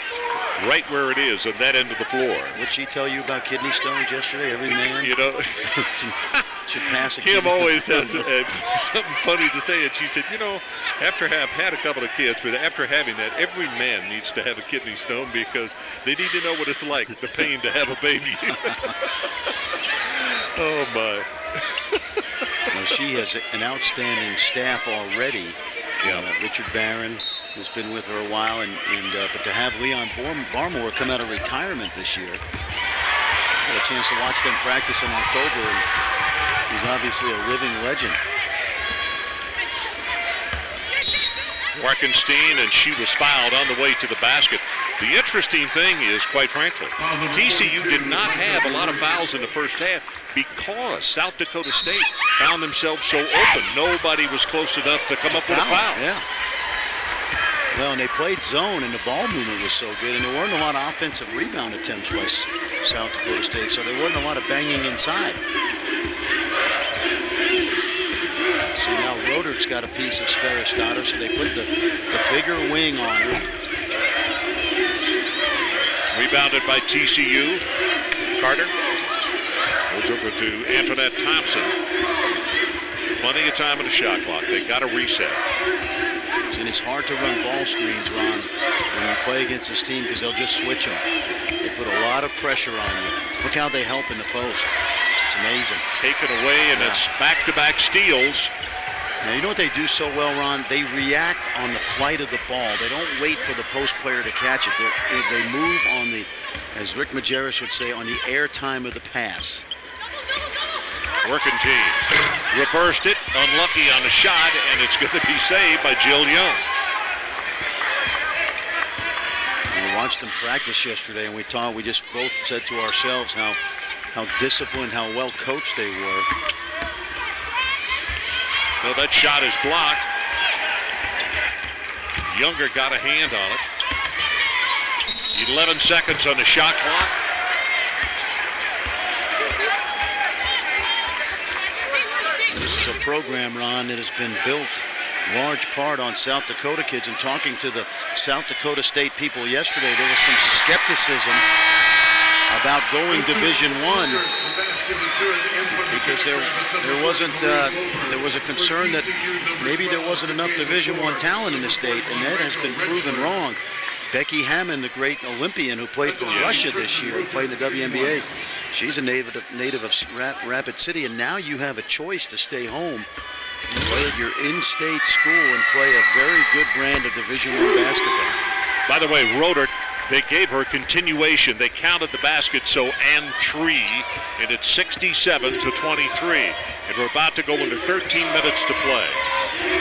right where it is on that end of the floor. What'd she tell you about kidney stones yesterday? Every man should pass a Kim always has something funny to say, and she said, after have had a couple of kids, but after having that, every man needs to have a kidney stone because they need to know what it's like, the pain to have a baby. Oh, my. Well, she has an outstanding staff already. Richard Barron has been with her a while, but to have Leon Barmore come out of retirement this year, I got a chance to watch them practice in October, and he's obviously a living legend. Warkenstein, and she was fouled on the way to the basket. The interesting thing is, quite frankly, TCU did not have a lot of fouls in the first half because South Dakota State found themselves so open. Nobody was close enough to come up with a foul. Yeah. Well, and they played zone, and the ball movement was so good, and there weren't a lot of offensive rebound attempts by South Dakota State, so there wasn't a lot of banging inside. See, now Roder's got a piece of Sferris-Stoddard, so they put the bigger wing on her. Rebounded by TCU. Carter goes over to Antoinette Thompson. Plenty of time on the shot clock. They got a reset. See, and it's hard to run ball screens, Ron, when you play against this team because they'll just switch them. They put a lot of pressure on you. Look how they help in the post. It's amazing. Taken away, and it's back-to-back steals. Now, you know what they do so well, Ron? They react on the flight of the ball. They don't wait for the post player to catch it. They move on the, as Rick Majerus would say, on the air time of the pass. Working team. Reversed it, unlucky on a shot, and it's going to be saved by Jill Young. We watched them practice yesterday, and we just both said to ourselves how disciplined, how well coached they were. Well, that shot is blocked. Younger got a hand on it. 11 seconds on the shot clock. This is a program, Ron, that has been built large part on South Dakota kids. And talking to the South Dakota State people yesterday, there was some skepticism about going Division I because there was a concern that maybe there wasn't enough Division I talent in the state, and that has been proven wrong. Becky Hammond, the great Olympian who played for Russia this year, who played in the WNBA, she's a native of Rapid City, and now you have a choice to stay home, play at your in-state school, and play a very good brand of Division I basketball. By the way, Rodert, they gave her continuation. They counted the basket, so and 3, and it's 67-23. And we're about to go into 13 minutes to play.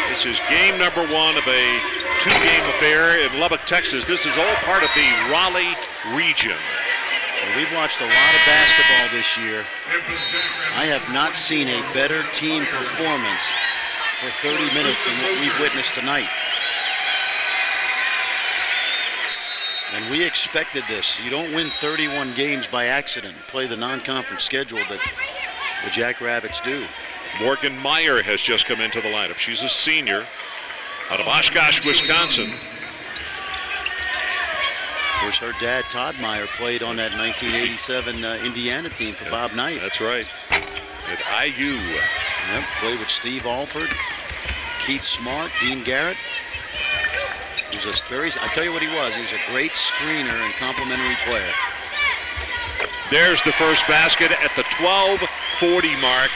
This is game number 1 of a 2-game affair in Lubbock, Texas. This is all part of the Raleigh region. Well, we've watched a lot of basketball this year. I have not seen a better team performance for 30 minutes than what we've witnessed tonight. And we expected this. You don't win 31 games by accident. Play the non-conference schedule that the Jackrabbits do. Morgan Meyer has just come into the lineup. She's a senior out of Oshkosh, Wisconsin. Of course, her dad, Todd Meyer, played on that 1987 Indiana team for Bob Knight. That's right. At IU. Yep, played with Steve Alford, Keith Smart, Dean Garrett. He was I tell you what he was a great screener and complimentary player. There's the first basket at the 12:40 mark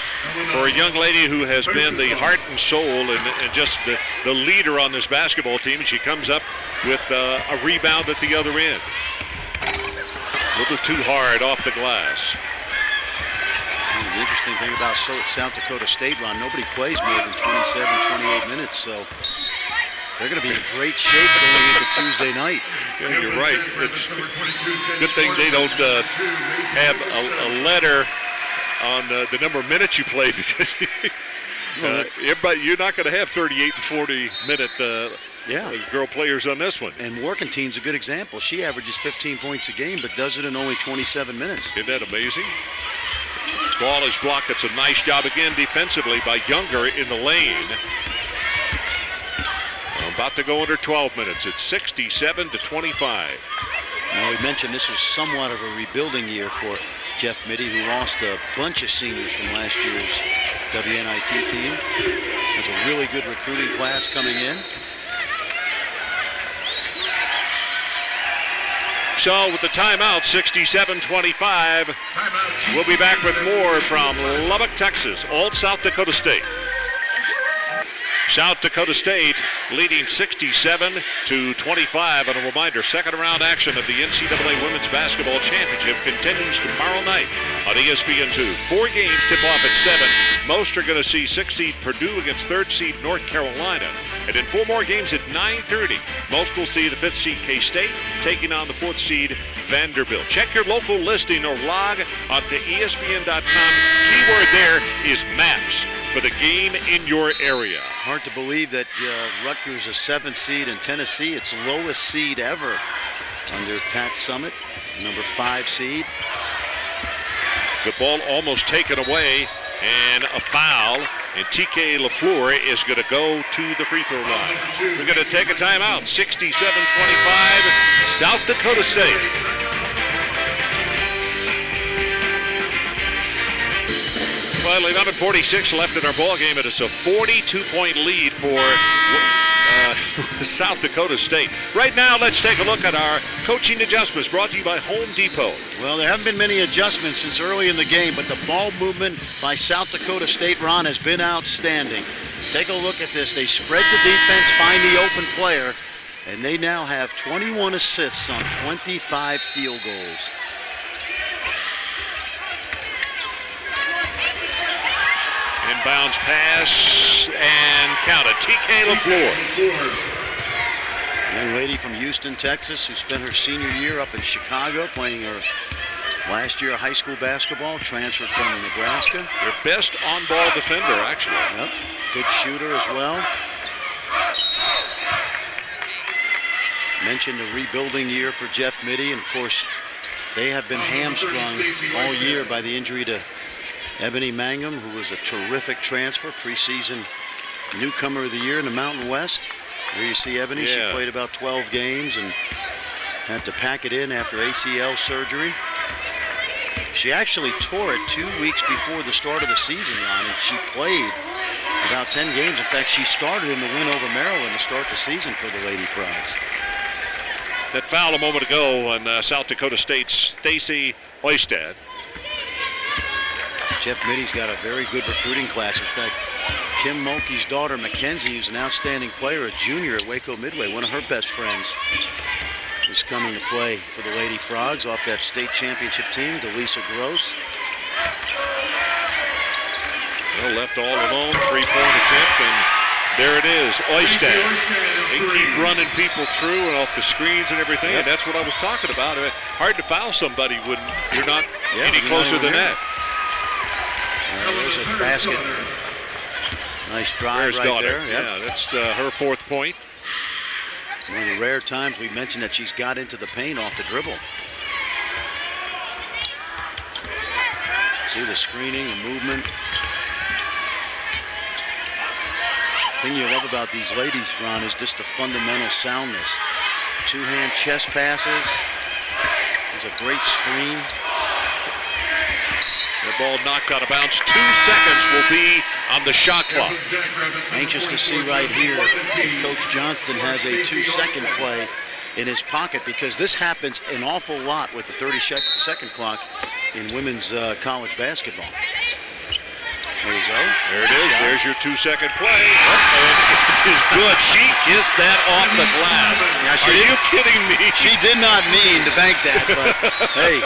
for a young lady who has been the heart and soul and just the leader on this basketball team. And she comes up with a rebound at the other end. A little too hard off the glass. The interesting thing about South Dakota State, Ron, nobody plays more than 27, 28 minutes, so they're going to be in great shape going into Tuesday night. Yeah, you're right. It's a good thing they don't have a letter on the number of minutes you play because you're not going to have 38 and 40-minute girl players on this one. And Workington's a good example. She averages 15 points a game but does it in only 27 minutes. Isn't that amazing? Ball is blocked. It's a nice job again defensively by Younger in the lane. About to go under 12 minutes. It's 67-25. Now, we mentioned this was somewhat of a rebuilding year for Jeff Mitty, who lost a bunch of seniors from last year's WNIT team. There's a really good recruiting class coming in. So with the timeout, 67-25. We'll be back with more from Lubbock, Texas, Old South Dakota State. South Dakota State leading 67-25. And a reminder, second round action of the NCAA Women's Basketball Championship continues tomorrow night on ESPN2. 4 games tip off at 7. Most are going to see 6th seed Purdue against 3rd seed North Carolina. And in 4 more games at 9:30, most will see the 5th seed K-State taking on the 4th seed Vanderbilt. Check your local listing or log onto ESPN.com. Keyword there is maps for the game in your area. Hard to believe that Rutgers is 7th seed and Tennessee, its lowest seed ever under Pat Summitt, number 5 seed. The ball almost taken away and a foul. And TK LaFleur is going to go to the free throw line. We're going to take a timeout. 67-25, South Dakota State. Well, 11:46 left in our ball game, and it's a 42-point lead for South Dakota State. Right now, let's take a look at our coaching adjustments brought to you by Home Depot. Well, there haven't been many adjustments since early in the game, but the ball movement by South Dakota State, Ron, has been outstanding. Take a look at this. They spread the defense, find the open player, and they now have 21 assists on 25 field goals. Inbounds pass and counted. TK LaFleur. Young lady from Houston, Texas, who spent her senior year up in Chicago playing her last year of high school basketball, transferred from Nebraska. Their best on-ball defender, actually. Yep. Good shooter as well. Mentioned a rebuilding year for Jeff Mittie, and of course, they have been hamstrung all year by the injury to Ebony Mangum, who was a terrific transfer, preseason newcomer of the year in the Mountain West. There you see Ebony. She played about 12 games and had to pack it in after ACL surgery. She actually tore it 2 weeks before the start of the season, Ron, and she played about 10 games. In fact, she started in the win over Maryland to start the season for the Lady Frogs. That foul a moment ago on South Dakota State's Stacy Oistad. Jeff Mittie's got a very good recruiting class. In fact, Kim Mulkey's daughter, Mackenzie, who's an outstanding player, a junior at Waco Midway, one of her best friends, is coming to play for the Lady Frogs off that state championship team, Delisa Gross. Well, left all alone, three-point attempt, and there it is, Oistad. They keep running people through and off the screens and everything, and that's what I was talking about. Hard to foul somebody when you're not any closer than that. There's a basket. Nice drive right there. Yeah, that's her fourth point. One of the rare times we mentioned that she's got into the paint off the dribble. See the screening, the movement. The thing you love about these ladies, Ron, is just the fundamental soundness. Two-hand chest passes. There's a great screen. The ball knocked out of bounds. 2 seconds will be on the shot clock. Anxious to see right here if Coach Johnston has a 2-second play in his pocket, because this happens an awful lot with the 30-second clock in women's college basketball. There you go. There it is. There's your 2-second play. And it is good. She kissed that off the glass. Now, are you kidding me? She did not mean to bank that, but hey.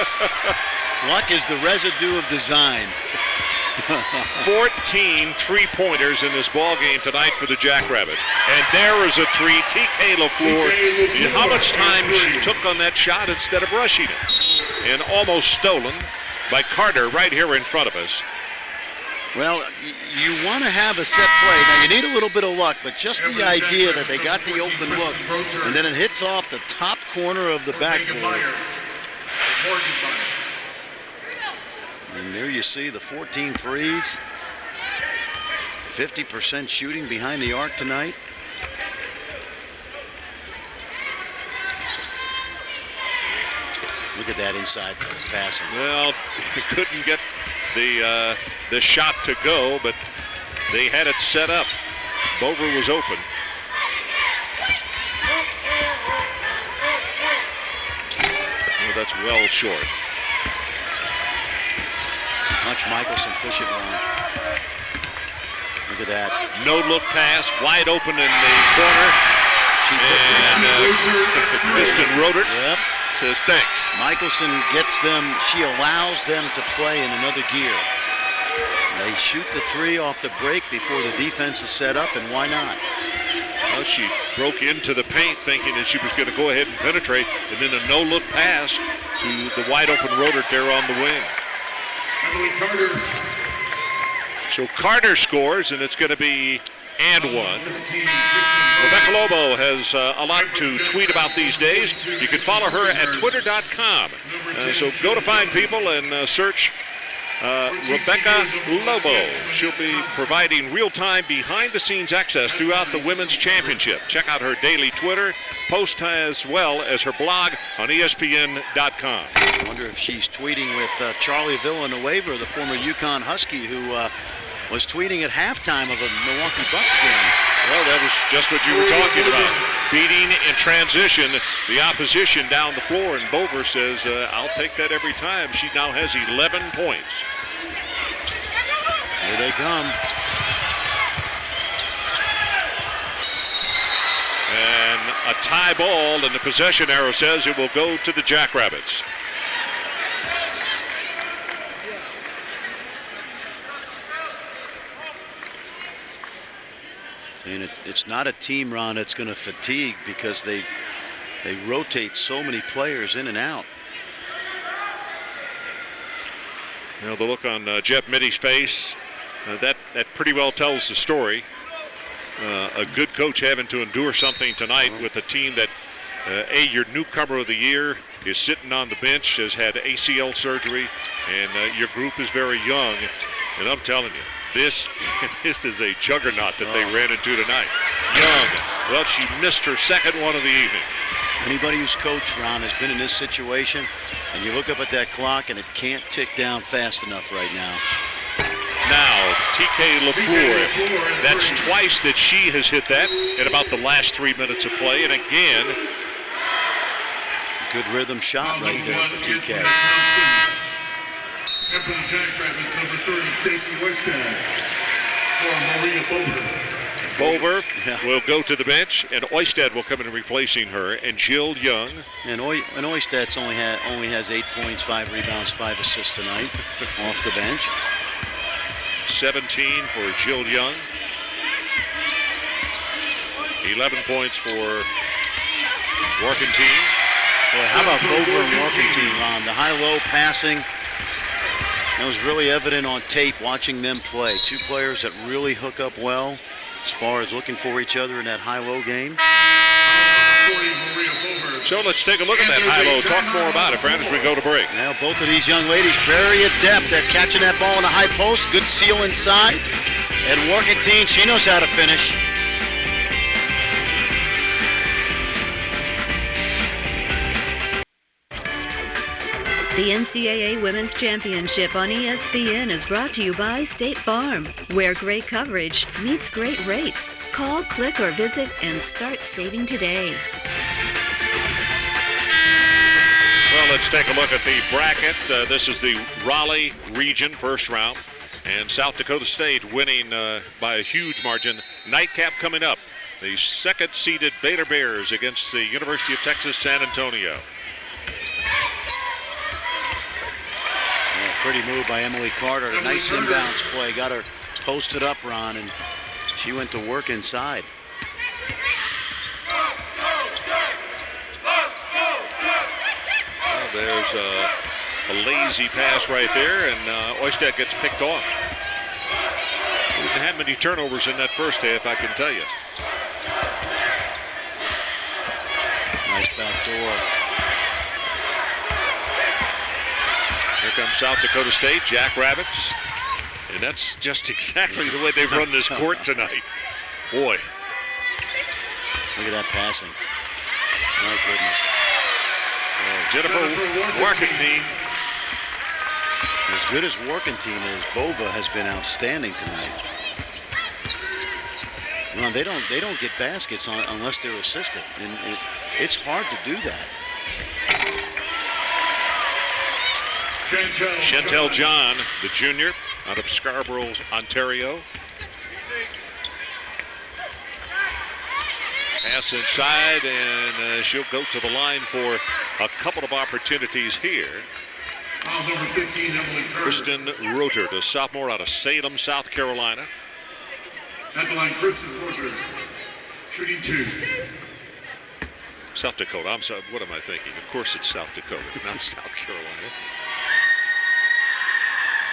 Luck is the residue of design. 14 three-pointers in this ball game tonight for the Jackrabbits. And there is a three. TK LaFleur. How much time she took on that shot instead of rushing it. And almost stolen by Carter right here in front of us. Well, you want to have a set play. Now, you need a little bit of luck, but just the idea that they got the open look, and then it hits off the top corner of the backboard. And there you see the 14 threes. 50% shooting behind the arc tonight. Look at that inside passing. Well, they couldn't get the shot to go, but they had it set up. Bover was open. Well, that's well short. Watch Michelson push it on. Look at that. No look pass, wide open in the corner. And Kristen Rodert says thanks. Michelson gets them, she allows them to play in another gear. They shoot the three off the break before the defense is set up, and why not? Well, she broke into the paint thinking that she was going to go ahead and penetrate, and then a no-look pass to the wide-open Rodert there on the wing. So Carter scores, and it's going to be and one. Rebecca Lobo has a lot to tweet about these days. You can follow her at twitter.com. So go to Find People and search Rebecca Lobo. She'll be providing real-time behind-the-scenes access throughout the Women's Championship. Check out her daily Twitter post as well as her blog on ESPN.com. I wonder if she's tweeting with Charlie Villanueva, the former UConn Husky, who was tweeting at halftime of a Milwaukee Bucks game. Well, that was just what you were talking about. Beating in transition the opposition down the floor, and Bover says, I'll take that every time. She now has 11 points. Here they come. And a tie ball, and the possession arrow says it will go to the Jackrabbits. And it's not a team, Ron, that's going to fatigue because they rotate so many players in and out. You know, the look on Jeff Mitty's face, that pretty well tells the story. A good coach having to endure something tonight with a team that, your newcomer of the year is sitting on the bench, has had ACL surgery, and your group is very young. And I'm telling you, this is a juggernaut that they ran into tonight. Young. Well, she missed her second one of the evening. Anybody who's coached, Ron, has been in this situation, and you look up at that clock and it can't tick down fast enough right now. Now, TK LaFleur, that's twice that she has hit that in about the last 3 minutes of play. And again, good rhythm shot right there for TK. And for the Jackrabbits, number 30, Stacey Westad for Maria Bover. Bover will go to the bench, and Oistad will come in replacing her, and Jill Young. And Oistad's only has 8 points, 5 rebounds, 5 assists tonight off the bench. 17 for Jill Young. 11 points for Warkentine. Boy, how about Bover and Warkentine, Ron? The high-low passing. That was really evident on tape watching them play. Two players that really hook up well as far as looking for each other in that high-low game. So let's take a look at that high-low. Talk more about it, friends, as we go to break. Now, both of these young ladies very adept at catching that ball in the high post. Good seal inside. And Warkentine, she knows how to finish. The NCAA Women's Championship on ESPN is brought to you by State Farm, where great coverage meets great rates. Call, click, or visit and start saving today. Well, let's take a look at the bracket. This is the Raleigh region first round, and South Dakota State winning by a huge margin. Nightcap coming up. The second-seeded Baylor Bears against the University of Texas San Antonio. Pretty move by Emily Carter. A nice inbounds play. Got her posted up, Ron, and she went to work inside. Well, there's a lazy pass right there, and Oistad gets picked off. We didn't have many turnovers in that first half, I can tell you. Nice back door. Here comes South Dakota State, Jackrabbits. And that's just exactly the way they've run this court tonight. Boy. Look at that passing. My goodness. Jennifer Warkentine. As good as Warkentine is, Bova has been outstanding tonight. You know, they don't get baskets unless they're assisted, and it's hard to do that. Chantel John, the junior, out of Scarborough, Ontario. Pass inside, and she'll go to the line for a couple of opportunities here. Number 15, Emily Carter. Kristen Roter, the sophomore out of Salem, South Carolina. At the line, Kristen Roter, shooting 2. South Dakota. I'm sorry, what am I thinking? Of course it's South Dakota, not South Carolina.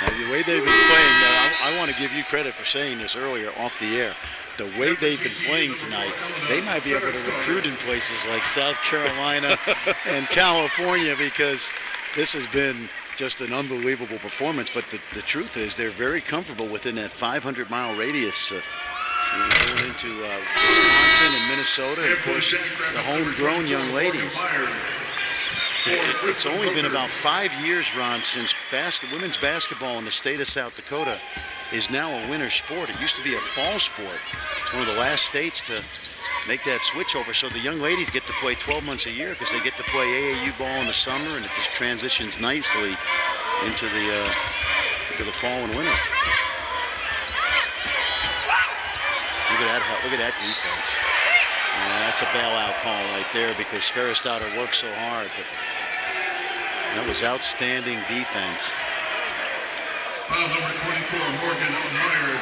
Now, the way they've been playing, I want to give you credit for saying this earlier off the air. The way they've been playing tonight, they might be able to recruit in places like South Carolina and California, because this has been just an unbelievable performance. But the truth is they're very comfortable within that 500-mile radius going into Wisconsin and Minnesota, and of course the homegrown young ladies. It's only been about 5 years, Ron, since women's basketball in the state of South Dakota is now a winter sport. It used to be a fall sport. It's one of the last states to make that switch over. So the young ladies get to play 12 months a year because they get to play AAU ball in the summer, and it just transitions nicely into the fall and winter. Look at that defense. That's a bailout call right there because Ferris-Stoddard worked so hard. But that was outstanding defense. Foul number 24, Morgan Meyer.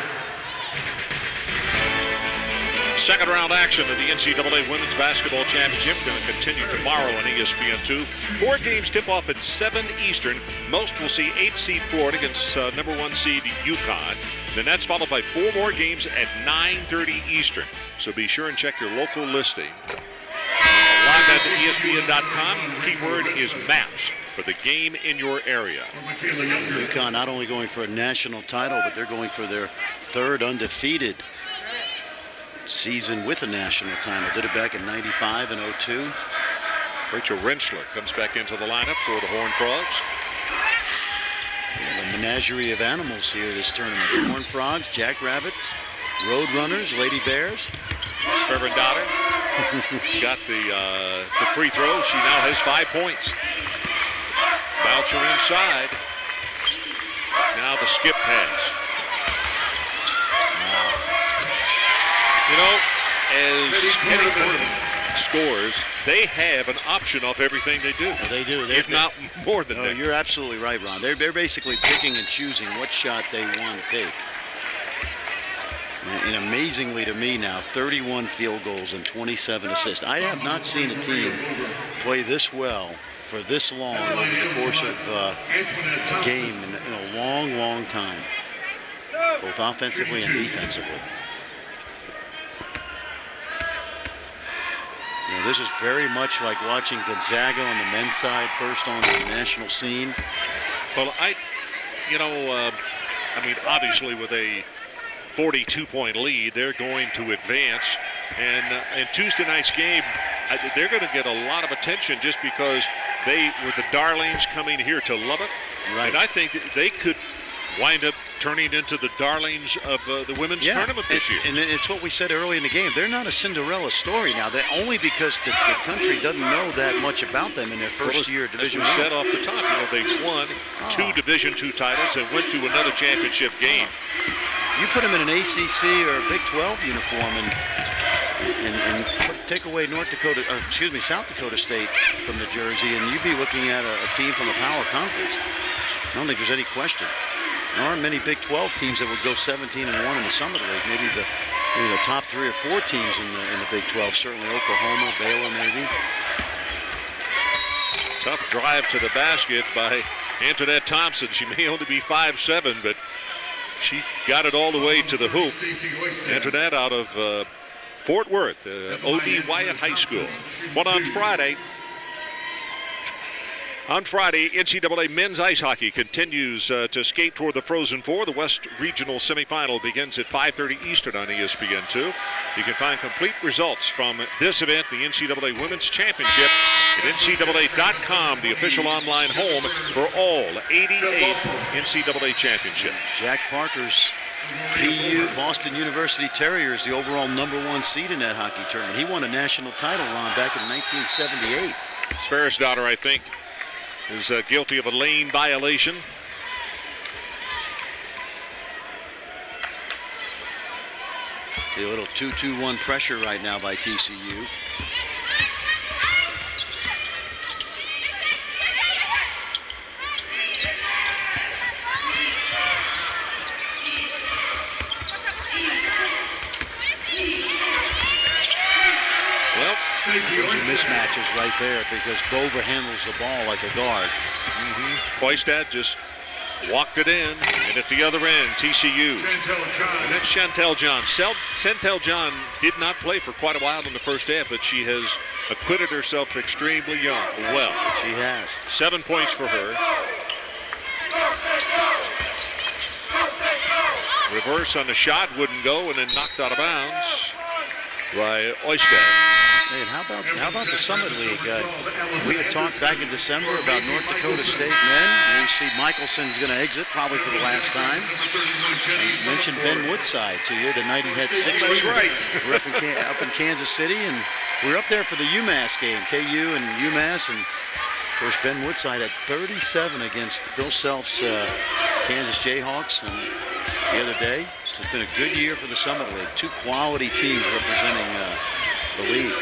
Second round action of the NCAA Women's Basketball Championship going to continue tomorrow on ESPN2. 4 games tip off at 7 Eastern. Most will see 8th seed Florida against number 1 seed UConn. Then that's followed by 4 more games at 9:30 Eastern. So be sure and check your local listing. Log on to ESPN.com. Keyword is maps for the game in your area. UConn not only going for a national title, but they're going for their 3rd undefeated season with a national title. Did it back in 95 and 02. Rachel Rensler comes back into the lineup for the Horned Frogs. A menagerie of animals here this tournament. Horned Frogs, Jackrabbits, Roadrunners, Lady Bears. Sperven-Dotter got the free throw. She now has 5 points. Bouncer inside. Now the skip pass. You know, as Kenny Corbin scores, they have an option off everything they do. Well, they do. If not more than that. You're absolutely right, Ron. They're basically picking and choosing what shot they want to take. And amazingly to me now, 31 field goals and 27 assists. I have not seen a team play this well for this long over the course of a game in a long, long time, both offensively and defensively. You know, this is very much like watching Gonzaga on the men's side burst onto the national scene. Well, I mean, obviously with a 42-point lead, they're going to advance. And in Tuesday night's game, they're going to get a lot of attention just because they were the darlings coming here to Lubbock. Right. And I think that they could wind up turning into the darlings of the women's tournament this year. And it's what we said early in the game. They're not a Cinderella story now. They're only because the country doesn't know that much about them in their first year of Division I. As we said off the top, they won 2 Division II titles and went to another championship game. You put them in an ACC or a Big 12 uniform and take away South Dakota State from the jersey, and you'd be looking at a team from a power conference. I don't think there's any question. There aren't many Big 12 teams that would go 17-1 in the Summit League. Maybe the top 3 or 4 teams in the Big 12. Certainly Oklahoma, Baylor, maybe. Tough drive to the basket by Antoinette Thompson. She may only be 5'7", but she got it all the way to the hoop. Antoinette out of Fort Worth, O.D. Wyatt High School. But on Friday, NCAA men's ice hockey continues to skate toward the Frozen Four. The West Regional semifinal begins at 5:30 Eastern on ESPN2. You can find complete results from this event, the NCAA Women's Championship, at NCAA.com, the official online home for all 88 NCAA championships. Jack Parker's BU, Boston University Terriers, the overall #1 seed in that hockey tournament. He won a national title, Ron, back in 1978. Ferris-Stoddard, I think, is guilty of a lane violation. See a little 2-2-1 pressure right now by TCU. Those are mismatches right there because Bover handles the ball like a guard. Hoistad just walked it in, and at the other end, TCU. And that's Chantel John. Chantel John did not play for quite a while in the first half, but she has acquitted herself extremely well. She has. 7 points for her. Reverse on the shot, wouldn't go, and then knocked out of bounds by Hoistad. Hey, and how about the Summit League? We had talked back in December about North Dakota State men. We see Michelson's going to exit probably for the last time. I mentioned Ben Woodside to you the night he had 60. That's right. We're up in Kansas City, and we were up there for the UMass game, KU and UMass, and of course Ben Woodside had 37 against Bill Self's Kansas Jayhawks and the other day. So it's been a good year for the Summit League. Two quality teams representing the league.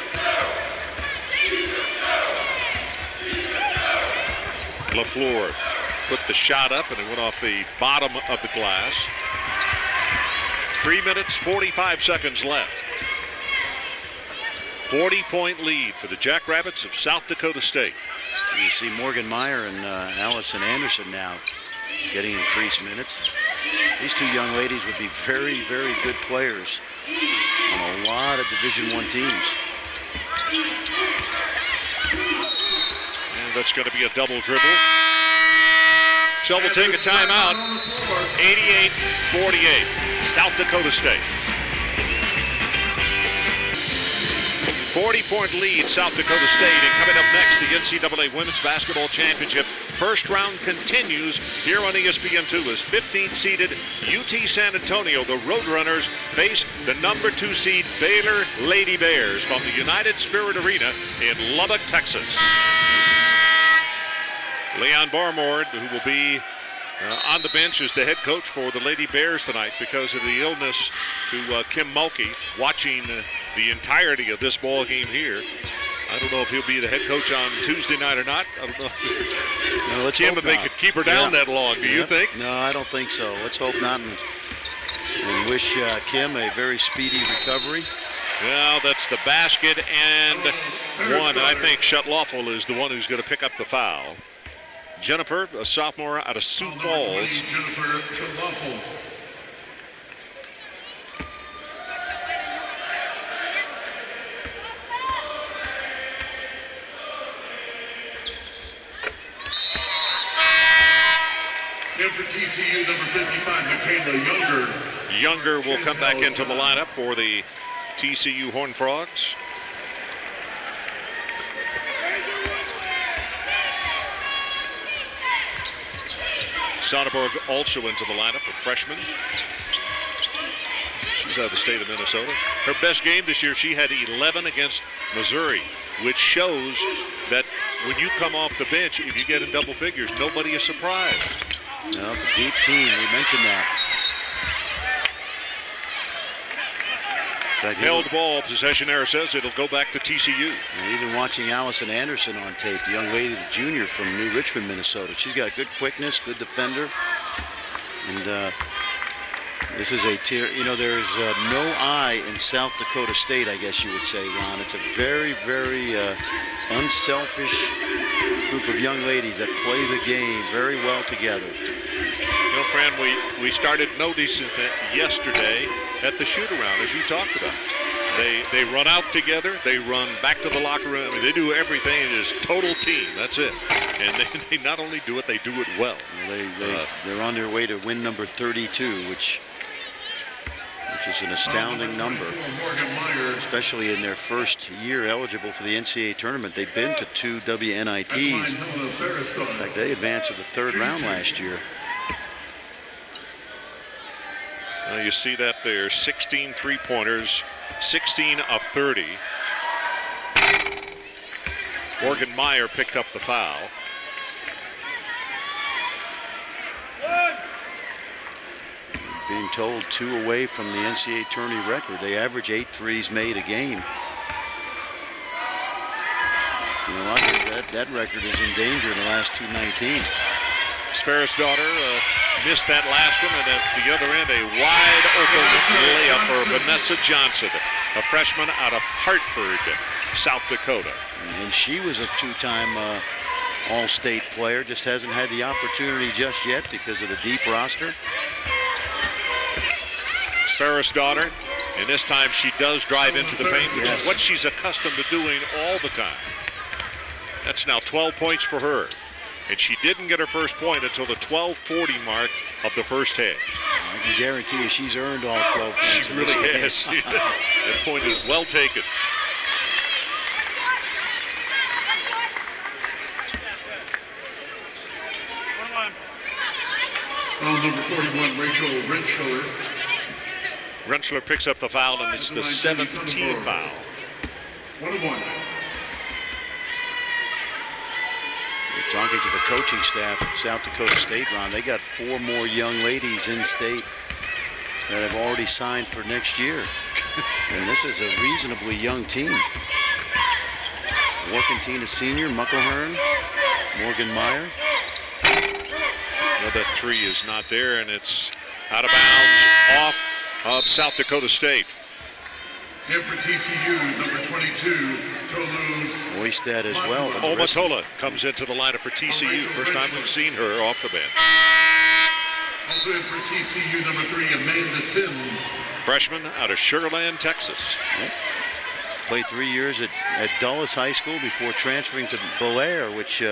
LaFleur put the shot up, and it went off the bottom of the glass. 3 minutes, 45 seconds left. 40-point lead for the Jackrabbits of South Dakota State. You see Morgan Meyer and Allison Anderson now getting increased minutes. These two young ladies would be very, very good players on a lot of Division I teams. And that's going to be a double dribble. Shell will take a timeout. 88-48, South Dakota State. 40-point lead, South Dakota State. And coming up next, the NCAA Women's Basketball Championship. First round continues here on ESPN2 as 15th-seeded UT San Antonio, the Roadrunners, face the number 2 seed Baylor Lady Bears from the United Spirit Arena in Lubbock, Texas. Leon Barmore, who will be on the bench as the head coach for the Lady Bears tonight because of the illness to Kim Mulkey, watching the entirety of this ball game here. I don't know if he'll be the head coach on Tuesday night or not. I don't know. No, let's Kim, hope if they not. could keep her down that long, do you think? No, I don't think so. Let's hope not, and wish Kim a very speedy recovery. Well, that's the basket and one. I think Shuttloffel is the one who's going to pick up the foul. Jennifer, a sophomore out of Sioux Falls. And for TCU, number 55, Michaela Younger. Younger will come back into the lineup for the TCU Horned Frogs. Soderberg also into the lineup, a freshman. She's out of the state of Minnesota. Her best game this year, she had 11 against Missouri, which shows that when you come off the bench, if you get in double figures, nobody is surprised. No, the deep team, we mentioned that. Held ball, possession error says it'll go back to TCU. And even watching Allison Anderson on tape, the young lady, the junior from New Richmond, Minnesota. She's got good quickness, good defender. And this is a tier, you know, there's no I in South Dakota State, I guess you would say, Ron. It's a very, very unselfish group of young ladies that play the game very well together. You know, Fran, we started noticing that yesterday at the shoot-around, as you talked about. They run out together. They run back to the locker room. I mean, they do everything. It is total team. That's it. And they not only do it, they do it well. They're on their way to win number 32, which is an astounding number, especially in their first year eligible for the NCAA tournament. They've been to 2 WNITs. In fact, they advanced to the 3rd round last year. You see that there, 16 three-pointers, 16 of 30. Morgan Meyer picked up the foul. Being told 2 away from the NCAA tourney record. They average 8 threes made a game. You know, I think that record is in danger in the last 219. Sferris' daughter missed that last one, and at the other end, a wide open layup for Vanessa Johnson, a freshman out of Hartford, South Dakota. And she was a 2-time All-State player, just hasn't had the opportunity just yet because of the deep roster. Sferris' daughter, and this time she does drive into the paint, which is what she's accustomed to doing all the time. That's now 12 points for her. And she didn't get her first point until the 12:40 mark of the first half. I can guarantee you she's earned all 12 points. She really has. That point is well taken. Foul number 41, Rachel Rentschler. Rentschler picks up the foul, and it's the 7th team foul. 1-1. We're talking to the coaching staff of South Dakota State, Ron. They got 4 more young ladies in state that have already signed for next year. And this is a reasonably young team. Warkentine, a senior, Mucklehern, Morgan Meyer. Well, that 3 is not there, and it's out of bounds off of South Dakota State. Here for TCU, number 22, Tolu. Oistad as well. Omatola comes into the lineup for TCU. First time we've seen her off the bench. Also in for TCU, number 3, Amanda Sims. Freshman out of Sugar Land, Texas. Yep. Played 3 years at Dulles High School before transferring to Bellaire, which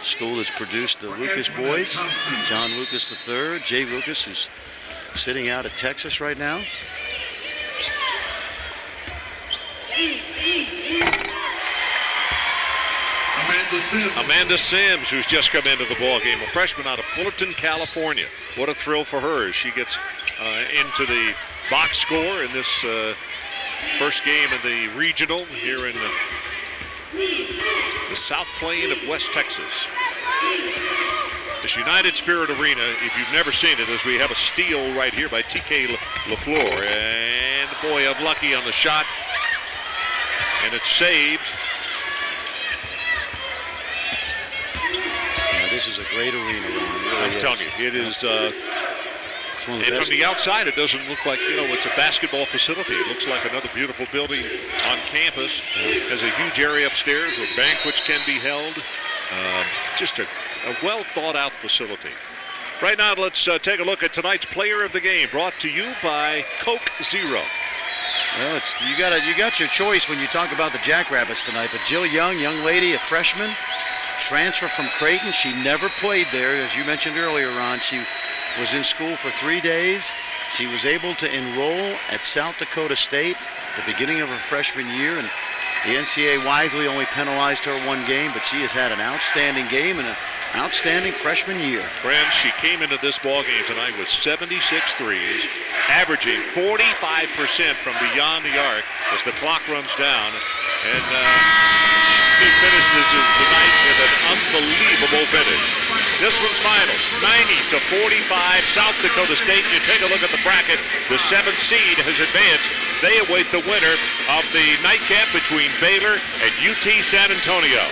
school has produced the Lucas boys. John Lucas III, Jay Lucas, who's sitting out at Texas right now. Amanda Sims, who's just come into the ball game, a freshman out of Fullerton, California. What a thrill for her as she gets into the box score in this first game of the regional here in the South Plain of West Texas. This United Spirit Arena, if you've never seen it, is we have a steal right here by TK LaFleur. And boy, unlucky on the shot. And it's saved. Yeah, this is a great arena, Ron. Really I'm telling you, it is. And from the outside, it doesn't look like, it's a basketball facility. It looks like another beautiful building on campus. It has a huge area upstairs where banquets can be held. Just a well thought out facility. Right now, let's take a look at tonight's player of the game, brought to you by Coke Zero. Well, you got your choice when you talk about the Jackrabbits tonight. But Jill Young, young lady, a freshman, transfer from Creighton. She never played there, as you mentioned earlier, Ron. She was in school for 3 days. She was able to enroll at South Dakota State at the beginning of her freshman year, and the NCAA wisely only penalized her 1 game, but she has had an outstanding game and an outstanding freshman year. Friends, she came into this ball game tonight with 76 threes, averaging 45% from beyond the arc as the clock runs down, and she finishes the night with an unbelievable finish. This one's final, 90-45, South Dakota State. You take a look at the bracket, the 7th seed has advanced. They await the winner of the nightcap between Baylor and UT San Antonio.